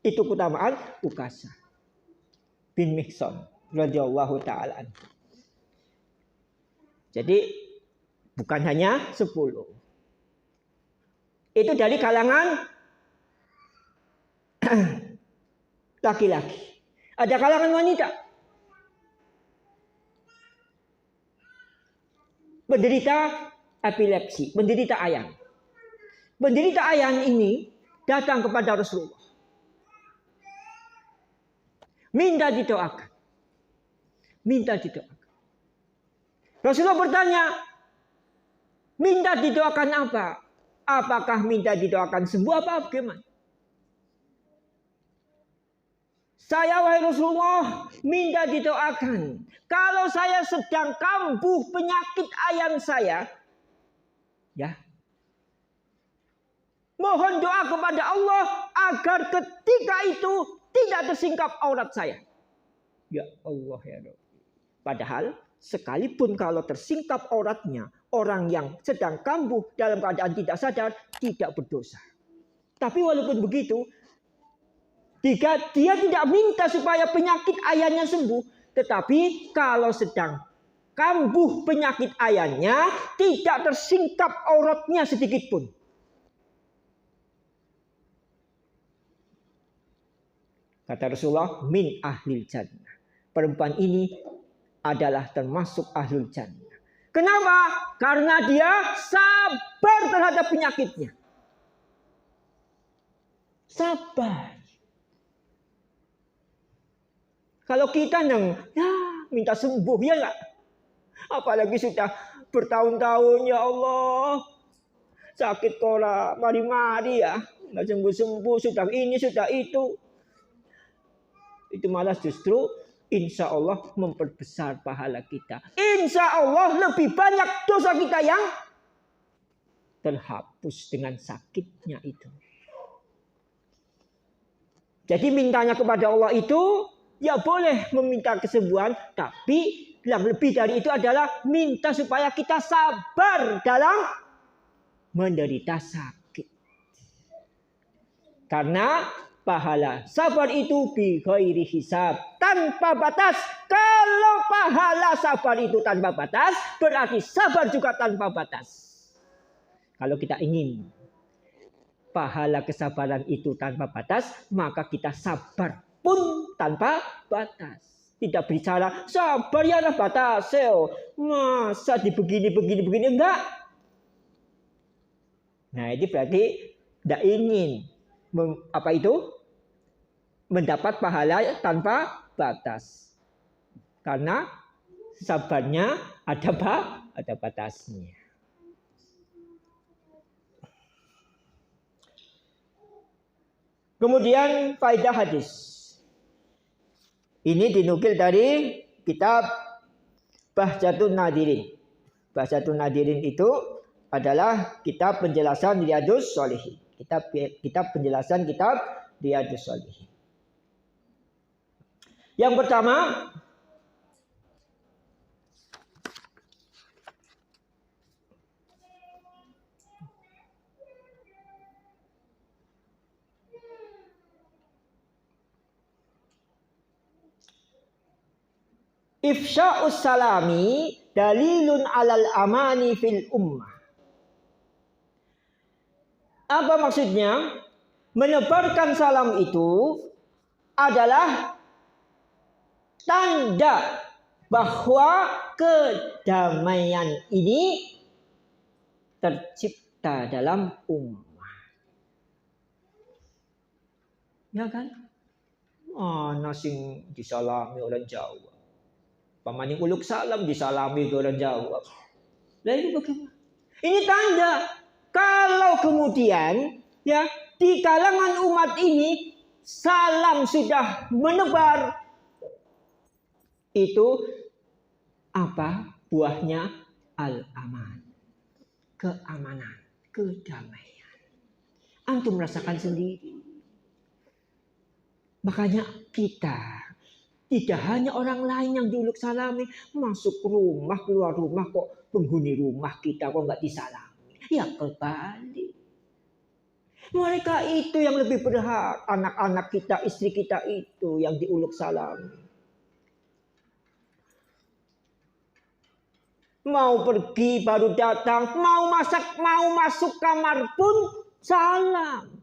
[SPEAKER 2] Itu keutamaan Ukasha bin Mihsan radhiyallahu taala anhu. Jadi bukan hanya 10. Itu dari kalangan laki-laki. Ada kalangan wanita. Menderita epilepsi, menderita ayan. Menderita ayan ini datang kepada Rasulullah. Minta didoakan. Rasulullah bertanya, minta didoakan apa? Apakah minta didoakan sembuh apa bagaimana? Saya wahai Rasulullah minta didoakan. Kalau saya sedang kambuh penyakit ayam saya, ya, mohon doa kepada Allah agar ketika itu tidak tersingkap aurat saya. Ya Allah ya Rabbi. Padahal sekalipun kalau tersingkap auratnya, orang yang sedang kambuh dalam keadaan tidak sadar tidak berdosa. Tapi walaupun begitu, jika dia tidak minta supaya penyakit ayahnya sembuh, tetapi kalau sedang kambuh penyakit ayahnya tidak tersingkap auratnya sedikit pun. Kata Rasulullah, min ahlil jannah. Perempuan ini adalah termasuk ahlul jannah. Kenapa? Karena dia sabar terhadap penyakitnya. Sabar. Kalau kita minta sembuh, ya enggak? Apalagi sudah bertahun-tahun, ya Allah. Sakit kola, mari-mari ya. Enggak sembuh-sembuh, sudah ini, sudah itu. Itu malah justru insya Allah memperbesar pahala kita. Insya Allah lebih banyak dosa kita yang terhapus dengan sakitnya itu. Jadi mintanya kepada Allah itu, ya boleh meminta kesembuhan, tapi yang lebih dari itu adalah minta supaya kita sabar dalam menderita sakit. Karena pahala sabar itu bi ghairi hisab, tanpa batas. Kalau pahala sabar itu tanpa batas, berarti sabar juga tanpa batas. Kalau kita ingin pahala kesabaran itu tanpa batas, maka kita sabar pun tanpa batas. Tidak bicara sabar ya lah batas. Masa begini enggak. Nah, ini berarti tidak ingin mendapat pahala tanpa batas. Karena sabarnya ada batasnya. Kemudian faedah hadis. Ini dinukil dari kitab Bahjatun Nadirin. Bahjatun Nadirin itu adalah kitab penjelasan Riyadhus Shalihin. Kitab penjelasan kitab Riyadhus Shalihin. Yang pertama, ifsya'us salami dalilun alal amani fil ummah. Apa maksudnya? Menebarkan salam itu adalah tanda bahwa kedamaian ini tercipta dalam ummah. Ya kan? Sing disalami orang Jawa. Pamaning uluk salam disalami orang Jawa. Lah ini bagaimana? Ini tanda kalau kemudian ya di kalangan umat ini salam sudah menebar, itu apa? Buahnya al-aman. Keamanan, kedamaian. Antum merasakan sendiri. Makanya kita tidak hanya orang lain yang diuluk salami, masuk rumah, keluar rumah kok penghuni rumah kita kok nggak disalami. Ya kebalik. Mereka itu yang lebih berhak, anak-anak kita, istri kita itu yang diuluk salami. Mau pergi baru datang, mau masak, mau masuk kamar pun salam.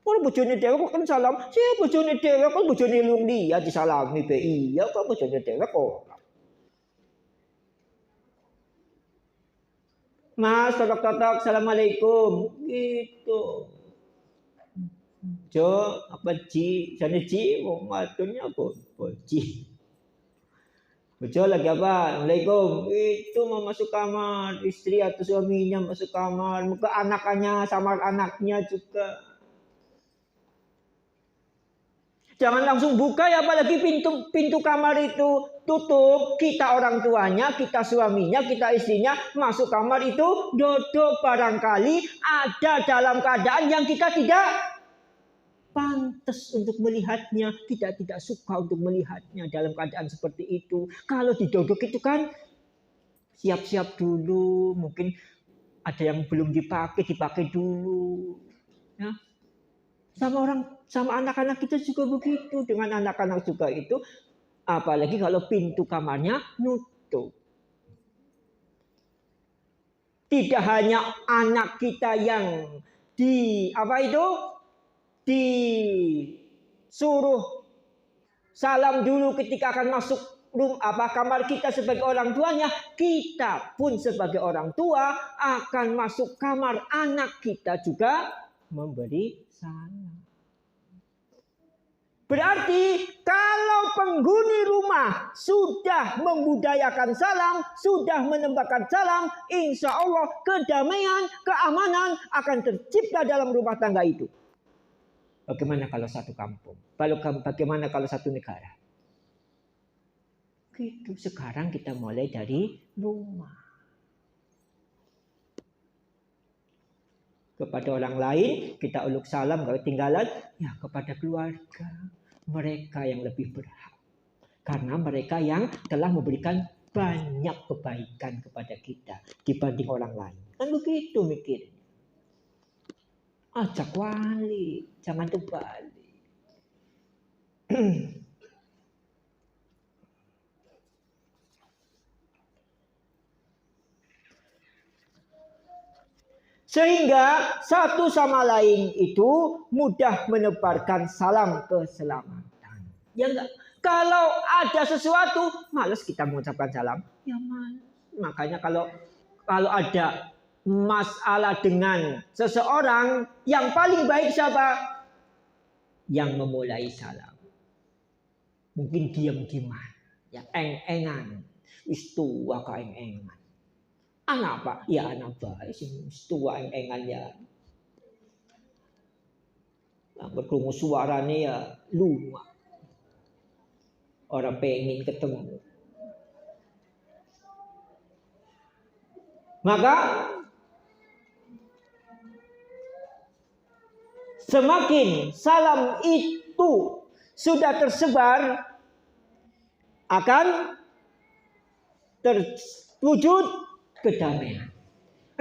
[SPEAKER 2] Kalau bojone dhewe kok kan salam, sih bojone dhewe kok bojone lung dia disalami be iya kok bojone dhewe kok. Mas, totok-totok, assalamualaikum. Gitu. Jo, apa ji? Jane ji, mau maturnya apa? Ji. Betul lagi apa? Assalamualaikum. Itu mau masuk kamar, istri atau suaminya masuk kamar, muka anaknya sama anaknya juga. Jangan langsung buka ya, apalagi pintu kamar itu tutup. Kita orang tuanya, kita suaminya, kita istrinya masuk kamar itu duduk, barangkali ada dalam keadaan yang kita tidak pantas untuk melihatnya, kita tidak suka untuk melihatnya dalam keadaan seperti itu. Kalau didodok itu kan siap-siap dulu, mungkin ada yang belum dipakai dulu. Ya. Sama anak-anak kita juga begitu, dengan anak-anak juga itu, apalagi kalau pintu kamarnya nutup. Tidak hanya anak kita yang disuruh salam dulu ketika akan masuk kamar kita sebagai orang tuanya, kita pun sebagai orang tua akan masuk kamar anak kita juga memberi salam. Berarti kalau penghuni rumah sudah membudayakan salam, sudah menembakkan salam, insya Allah kedamaian, keamanan akan tercipta dalam rumah tangga itu. Bagaimana kalau satu kampung? Bagaimana kalau satu negara? Gitu. Sekarang kita mulai dari rumah. Kepada orang lain kita uluk salam, kalau ketinggalan ya kepada keluarga, mereka yang lebih berhak, karena mereka yang telah memberikan banyak kebaikan kepada kita dibanding orang lain. Kan begitu mikirnya. Ajak wali, jangan terbalik. Sehingga satu sama lain itu mudah menebarkan salam keselamatan. Ya enggak? Kalau ada sesuatu, malas kita mengucapkan salam. Ya malas. Makanya kalau ada masalah dengan seseorang, yang paling baik siapa? Yang memulai salam. Mungkin diam-diaman. Ya eng-engan. Wis tua ka eng-engan. Anak apa? Ya anak baik sih, tua engan ya. Berkrungu suaranya ya lumak. Orang pengen ketemu. Maka semakin salam itu sudah tersebar, akan terwujud kedamaian.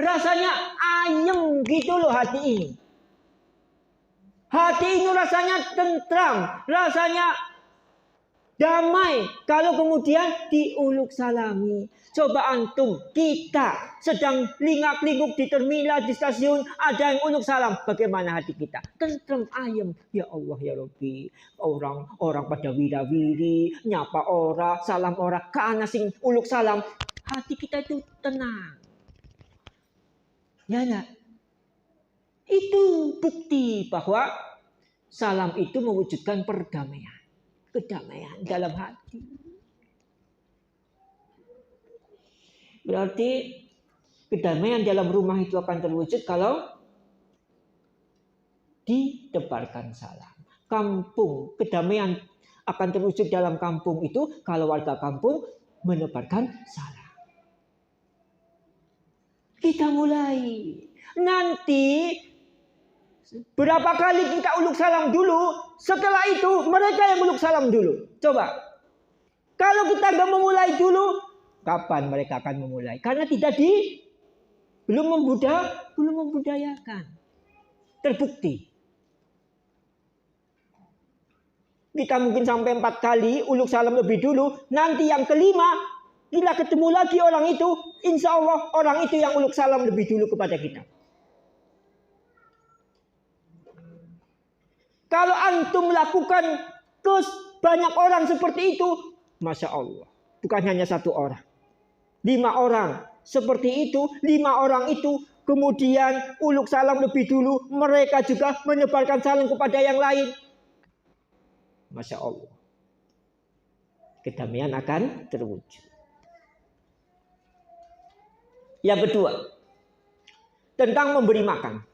[SPEAKER 2] Rasanya ayem gitu loh hati ini. Hati ini rasanya tentram, rasanya damai kalau kemudian diuluk salami. Coba antum, kita sedang lingak-linguk di terminal, di stasiun, ada yang uluk salam. Bagaimana hati kita? Tentram ayem. Ya Allah ya Rabbi. Orang pada wira-wiri, nyapa ora, salam ora, kana sing uluk salam. Hati kita itu tenang. Ya enggak? Itu bukti bahwa salam itu mewujudkan perdamaian. Kedamaian dalam hati. Berarti kedamaian dalam rumah itu akan terwujud kalau ditebarkan salam. Kampung, kedamaian akan terwujud dalam kampung itu kalau warga kampung menebarkan salam. Kita mulai. Nanti berapa kali kita uluk salam dulu, setelah itu mereka yang uluk salam dulu. Coba. Kalau kita nggak memulai dulu, kapan mereka akan memulai? Karena belum membudayakan. Terbukti. Kita mungkin sampai 4 kali uluk salam lebih dulu, nanti yang kelima bila ketemu lagi orang itu, insya Allah orang itu yang uluk salam lebih dulu kepada kita. Kalau antum melakukan terus banyak orang seperti itu, Masya Allah. Bukan hanya 1 orang. 5 orang seperti itu, 5 orang itu kemudian uluk salam lebih dulu. Mereka juga menyebarkan salam kepada yang lain. Masya Allah. kedamaian akan terwujud. Yang kedua, tentang memberi makan.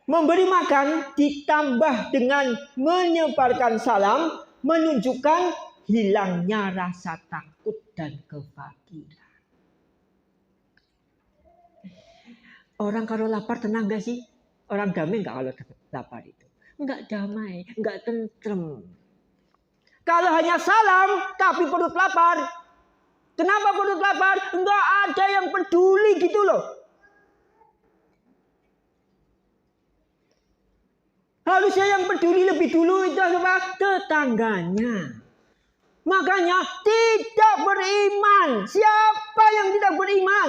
[SPEAKER 2] Memberi makan ditambah dengan menyebarkan salam, menunjukkan hilangnya rasa takut dan kefakiran. Orang kalau lapar tenang gak sih? Orang damai gak kalau lapar itu? Enggak damai, enggak tentrem. Kalau hanya salam tapi perut lapar. Kenapa perut lapar? Enggak ada yang peduli gitu loh. Harusnya yang peduli lebih dulu itu apa? Tetangganya. Makanya tidak beriman. Siapa yang tidak beriman?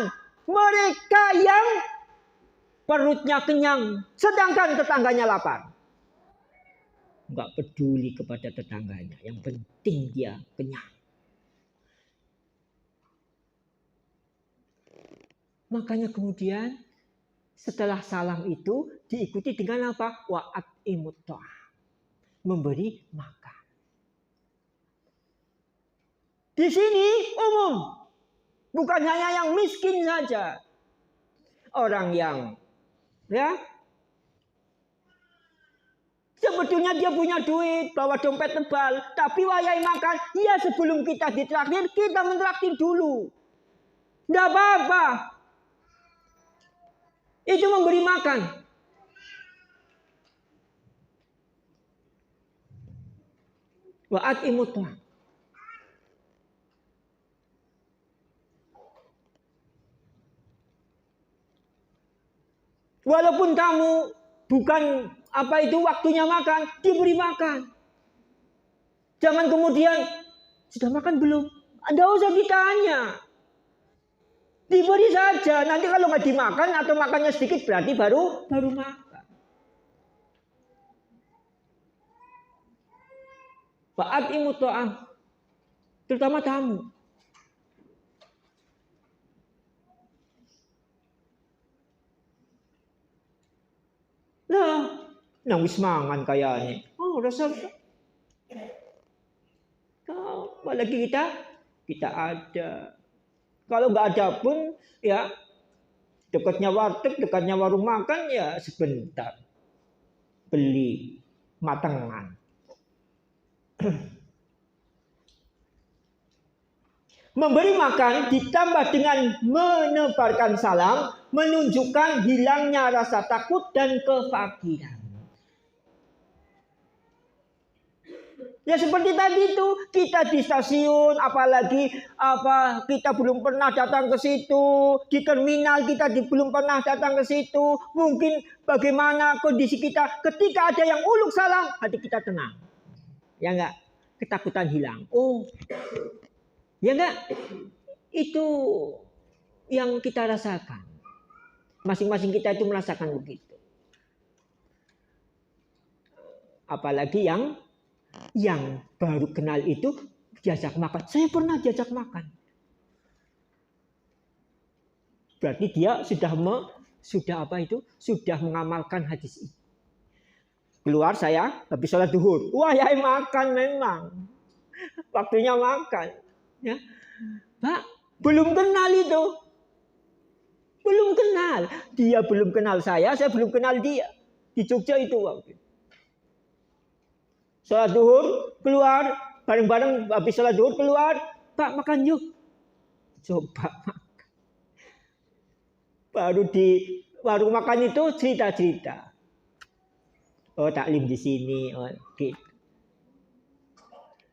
[SPEAKER 2] Mereka yang perutnya kenyang, sedangkan tetangganya lapar. Enggak peduli kepada tetangganya. Yang penting dia kenyang. Makanya kemudian setelah salam itu diikuti dengan apa? Wa'at-imut ta'am. Memberi makan. Di sini umum. Bukan hanya yang miskin saja. Orang yang sebetulnya dia punya duit, bawa dompet tebal, tapi wayai makan, ya sebelum kita ditraktir, kita mentraktir dulu. Tidak apa-apa. Itu memberi makan. Wa'at-imut ta'am. Walaupun tamu bukan waktunya makan, diberi makan. Jangan kemudian sudah makan belum? Tidak usah ditanya. Diberi saja. Nanti kalau nggak dimakan atau makannya sedikit berarti baru makan. Wa'at-imut ta'am. Terutama tamu. Lah, nang wis mangan kayaknya. Oh, rasa. Apalagi kita ada. Kalau nggak ada pun ya dekatnya warteg, dekatnya warung makan ya sebentar beli matengan. Memberi makan ditambah dengan menebarkan salam menunjukkan hilangnya rasa takut dan kefakiran. Ya seperti tadi itu, kita di stasiun, apalagi kita belum pernah datang ke situ, di terminal kita belum pernah datang ke situ. Mungkin bagaimana kondisi kita ketika ada yang uluk salam, hati kita tenang. Ya enggak? Ketakutan hilang. Oh. Ya enggak? Itu yang kita rasakan. Masing-masing kita itu merasakan begitu. Apalagi yang baru kenal itu diajak makan. Saya pernah diajak makan. Berarti dia sudah mengamalkan hadis ini. Keluar saya habis sholat duhur. Wah, ya makan memang. Waktunya makan. Ya. Pak, belum kenal itu. Belum kenal. Dia belum kenal saya belum kenal dia. Di Jogja itu waktu itu. Sholat duhur, keluar, bareng-bareng habis sholat duhur keluar, Pak makan yuk. Coba makan. Baru di warung makan itu cerita-cerita. Oh taklim di sini, oh, gitu.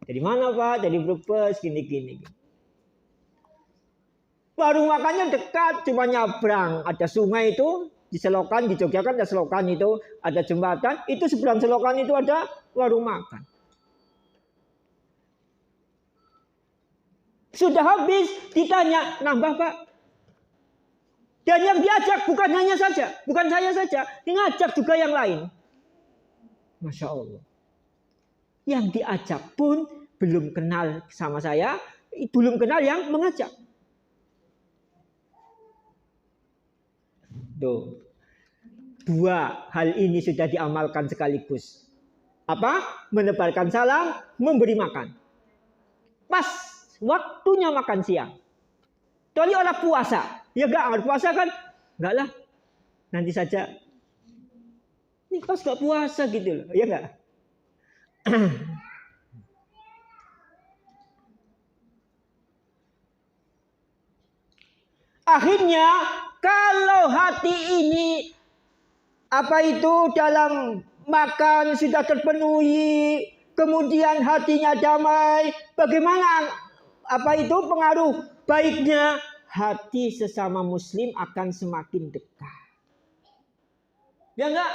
[SPEAKER 2] Dari mana Pak? Dari Brebes, gini. Warung makannya dekat, cuma nyabrang. Ada sungai itu, di selokan, di Jogja kan ada selokan itu, ada jembatan, itu seberang selokan itu ada warung makan. Sudah habis, ditanya, nambah Pak. Dan yang diajak bukan hanya saja, bukan saya saja, ngajak juga yang lain. Masya Allah. Yang diajak pun belum kenal sama saya, belum kenal yang mengajak. Tuh. Dua hal ini sudah diamalkan sekaligus. Apa? Menebarkan salam, memberi makan. pas waktunya makan siang. Kecuali orang puasa. Ya enggak, orang puasa kan enggak lah. Nanti saja. Ini pas enggak puasa gitu loh. Ya enggak? Akhirnya kalau hati ini dalam makan sudah terpenuhi, kemudian hatinya damai, bagaimana pengaruh baiknya? Hati sesama muslim akan semakin dekat. Ya enggak?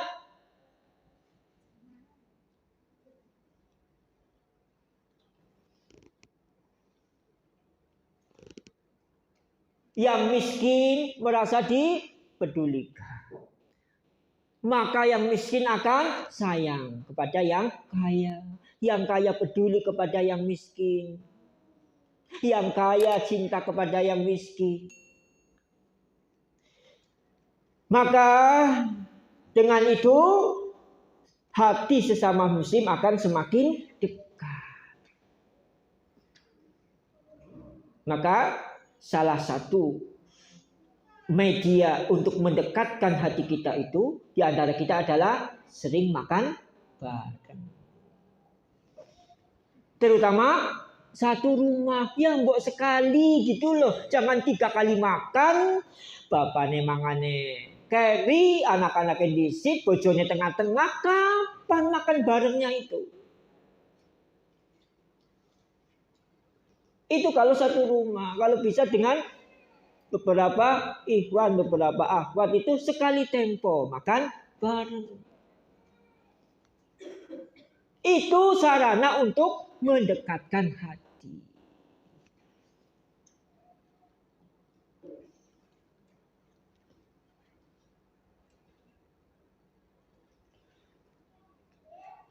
[SPEAKER 2] Yang miskin merasa dipedulikan. Maka yang miskin akan sayang kepada yang kaya. Yang kaya peduli kepada yang miskin. Yang kaya cinta kepada yang miskin. Maka dengan itu hati sesama muslim akan semakin dekat. Maka salah satu media untuk mendekatkan hati kita itu di antara kita adalah sering makan bareng. Terutama satu rumah yang mbok sekali gitu loh. Jangan 3 kali makan. Bapaknya mangane keri, anak-anaknya disit, bojone tengah-tengah. Kapan makan barengnya itu? Itu kalau satu rumah. Kalau bisa dengan beberapa ikhwan, beberapa akhwat itu sekali tempo makan bareng. Itu sarana untuk mendekatkan hati.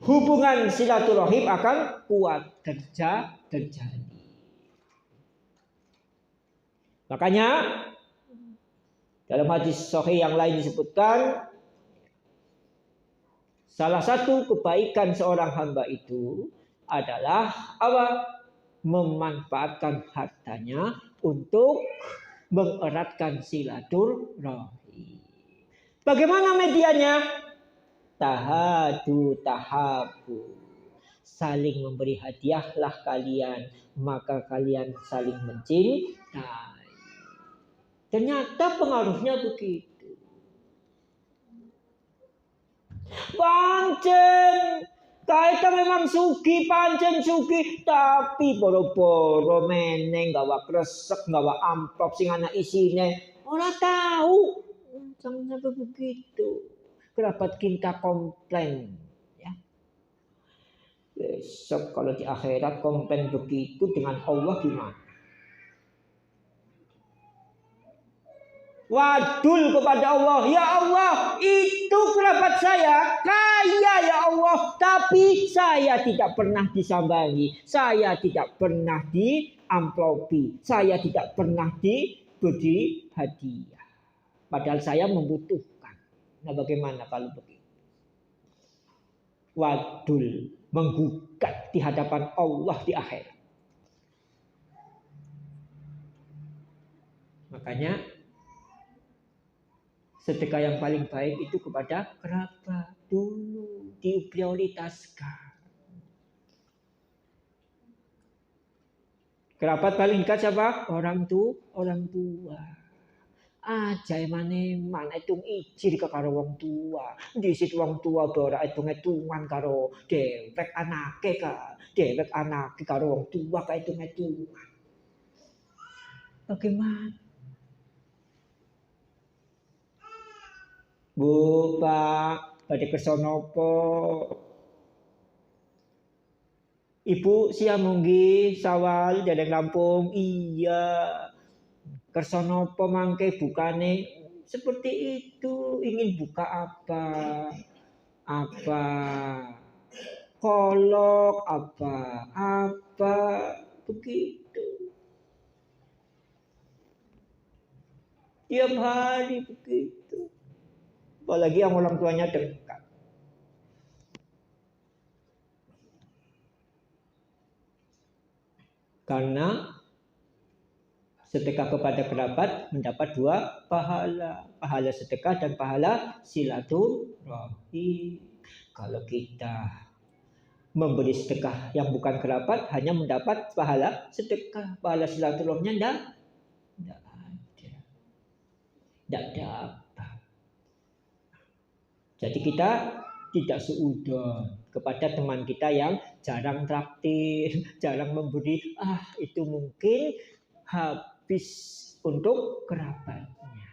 [SPEAKER 2] Hubungan silaturahim akan kuat terjadi. Makanya dalam hadis sahih yang lain disebutkan salah satu kebaikan seorang hamba itu adalah memanfaatkan hartanya untuk mengeratkan silaturahim. Bagaimana medianya? Tahadu tahabu. Saling memberi hadiahlah kalian, maka kalian saling mencintai. Ternyata pengaruhnya begitu. Pancen kaita memang sugi, pancen sugi, tapi boro-boro meneng gawa kresek, gawa amplop sing ana isine. Ora tahu. Jangan sampai begitu. Kerabat kita komplain. Ya. Besok kalau di akhirat komplain begitu dengan Allah gimana? Wadul kepada Allah, ya Allah, itu kerabat saya kaya ya Allah, tapi saya tidak pernah disambangi, saya tidak pernah diamplopi, saya tidak pernah diberi hadiah, padahal saya membutuhkan. Nah, bagaimana kalau begitu? Wadul, menggugat di hadapan Allah di akhirat. Makanya sedekah yang paling baik itu kepada kerabat dulu, diprioritaskan. Kerabat paling dekat siapa? Orang tua. Aja mana hitung ijir ke karo wong tua. Disit wong tua ora hitung-hitungan karo dewek anake dewek anake karo wong tua ka hitung-hitungan. Bagaimana? Bu, Pak, badhe kersa napa? Ibu siang munggi sawal dereng Lampung. Iya. Kersa napa mangke bukane? Seperti itu, ingin buka apa? Apa? Kolok apa? Begitu. Tiap hari begitu. Apalagi yang orang tuanya dekat. Karena sedekah kepada kerabat mendapat 2 pahala. Pahala sedekah dan pahala silaturahim. Kalau kita memberi sedekah yang bukan kerabat hanya mendapat pahala sedekah. Pahala silaturahimnya tidak ada. Tidak dapat. Jadi kita tidak seudon kepada teman kita yang jarang traktir, jarang memberi. Itu mungkin habis untuk kerabatnya.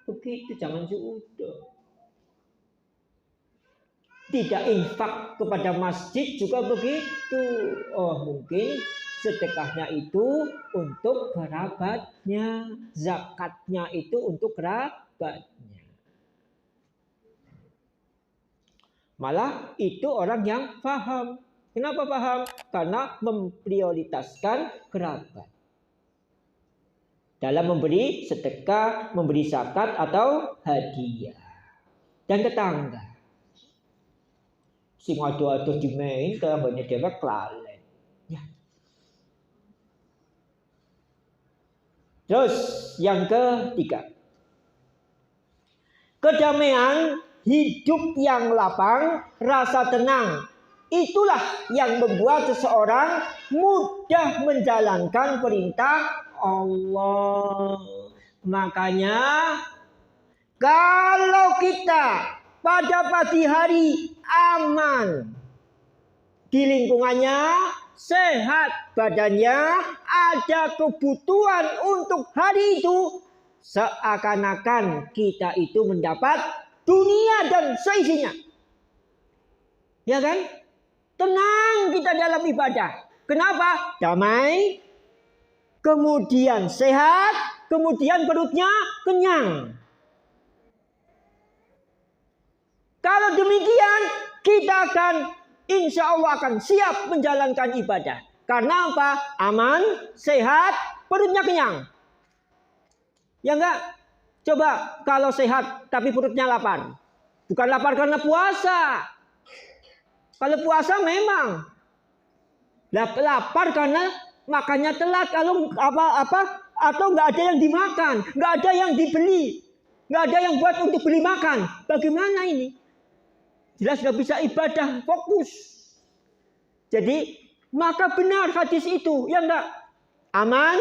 [SPEAKER 2] Begitu, jangan seudon. Tidak infak kepada masjid juga begitu. Mungkin sedekahnya itu untuk kerabatnya, zakatnya itu untuk kerabatnya. Malah itu orang yang paham. Kenapa paham? Karena memprioritaskan kerabat dalam memberi sedekah, memberi zakat atau hadiah. Dan tetangga. Sing ado-ado dimain tambahnya dewek lalen. Ya. Terus yang ketiga. Kedamaian, hidup yang lapang, rasa tenang. Itulah yang membuat seseorang mudah menjalankan perintah Allah. Makanya kalau kita pada pagi hari aman di lingkungannya, sehat badannya, ada kebutuhan untuk hari itu, seakan-akan kita itu mendapat dunia dan seisinya. Ya kan? Tenang kita dalam ibadah. Kenapa? Damai, kemudian sehat, kemudian perutnya kenyang. Kalau demikian, kita akan insya Allah akan siap menjalankan ibadah. Karena apa? Aman, sehat, perutnya kenyang. Ya enggak? Coba kalau sehat tapi perutnya lapar. Bukan lapar karena puasa. Kalau puasa memang lapar karena makannya telat. Kalau apa atau nggak ada yang dimakan, nggak ada yang dibeli, nggak ada yang buat untuk beli makan. Bagaimana ini? Jelas nggak bisa ibadah, fokus. Jadi maka benar hadis itu, ya enggak? Aman,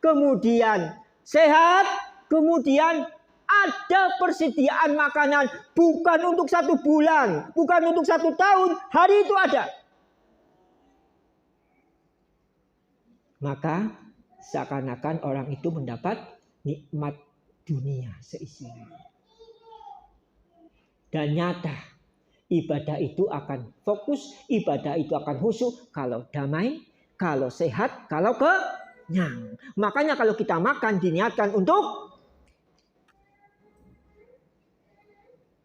[SPEAKER 2] kemudian sehat, kemudian ada persediaan makanan. Bukan untuk 1 bulan, bukan untuk 1 tahun, hari itu ada. Maka seakan-akan orang itu mendapat nikmat dunia seisinya. Dan nyata ibadah itu akan fokus, ibadah itu akan khusyuk kalau damai, kalau sehat, kalau kenyang. Makanya kalau kita makan diniatkan untuk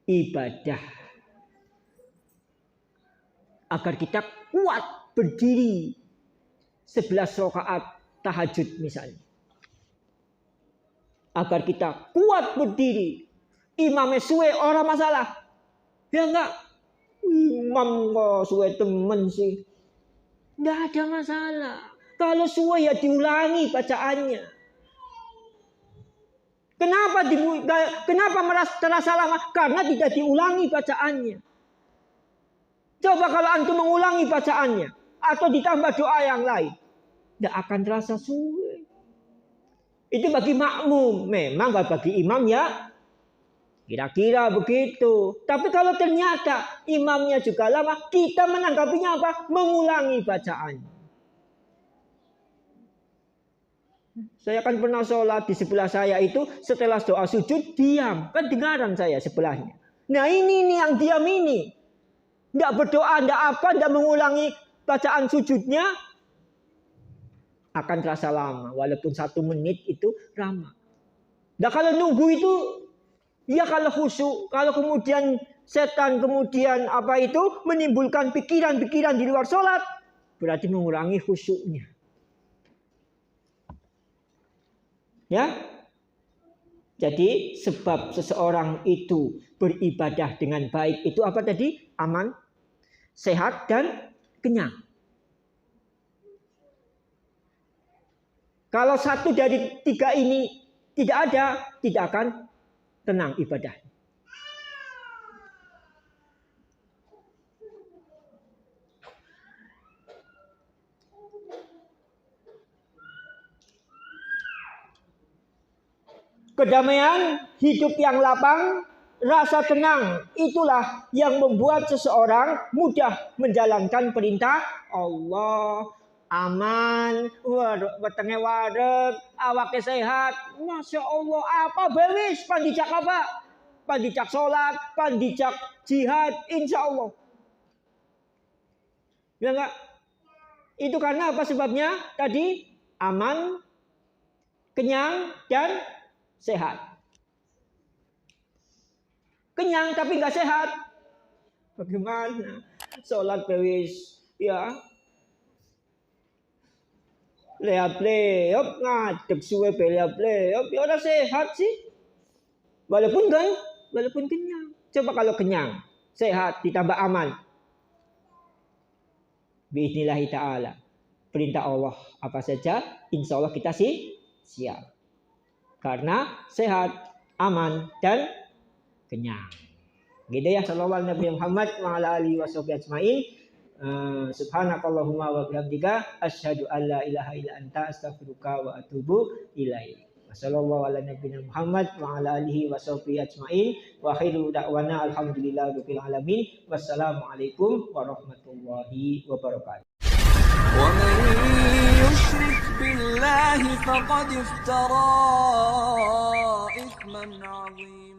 [SPEAKER 2] ibadah. Agar kita kuat berdiri 11 rakaat tahajud misalnya. Agar kita kuat berdiri. Imamnya suwe orang masalah. Ya enggak? Imam kok suwe temen sih. Enggak ada masalah. Kalau suwe ya diulangi bacaannya. Kenapa merasa terasa lama? Karena tidak diulangi bacaannya. Coba kalau antum mengulangi bacaannya atau ditambah doa yang lain, tidak akan terasa suwe. Itu bagi makmum, memang bagi imam ya kira-kira begitu. Tapi kalau ternyata imamnya juga lama, kita menanggapinya apa? Mengulangi bacaannya. Saya kan pernah sholat di sebelah saya itu setelah doa sujud diam. Kan dengaran saya sebelahnya. Nah ini nih yang diam ini. Tidak berdoa, tidak apa, tidak mengulangi bacaan sujudnya. Akan terasa lama. Walaupun 1 menit itu lama. Nah kalau nunggu itu, ya kalau khusyuk. Kalau kemudian setan kemudian apa itu menimbulkan pikiran-pikiran di luar sholat. Berarti mengurangi khusyuknya. Ya, jadi sebab seseorang itu beribadah dengan baik itu apa tadi? Aman, sehat dan kenyang. Kalau satu dari tiga ini tidak ada, tidak akan tenang ibadah. Kedamaian, hidup yang lapang, rasa tenang, itulah yang membuat seseorang mudah menjalankan perintah Allah. Aman, wetenge wareg, awake sehat. Masya Allah, apa bewis pandicak apa? Pandicak sholat, pandicak jihad, insya Allah. Ya enggak? Itu karena apa sebabnya? Tadi aman, kenyang, dan sehat. Kenyang tapi nggak sehat. Bagaimana? Sholat bewis, ya. Leap-leap, ngadeg suwe leap-leap, ya udah sehat sih. Walaupun kenyang. Coba kalau kenyang, sehat, ditambah aman. Biiznillahi ta'ala. Perintah Allah apa saja, insya Allah kita sih siap. Karena sehat, aman, dan kenyang. Gitu ya, sallallahu alaihi Nabi Muhammad wa ala alihi wa sahbihi ajmain. Subhanakallahumma wa bihamdika asyhadu an la ilaha illa anta astaghfiruka wa atubu ilaik. Wassallallahu ala nabiyina Muhammad wa ala alihi wa sahbihi ajmain. Wa akhiru da'wana alhamdulillahi rabbil alamin. Wassalamu alaikum warahmatullahi wabarakatuh.
[SPEAKER 1] ومن يشرك بالله فقد افترى إثما عظيما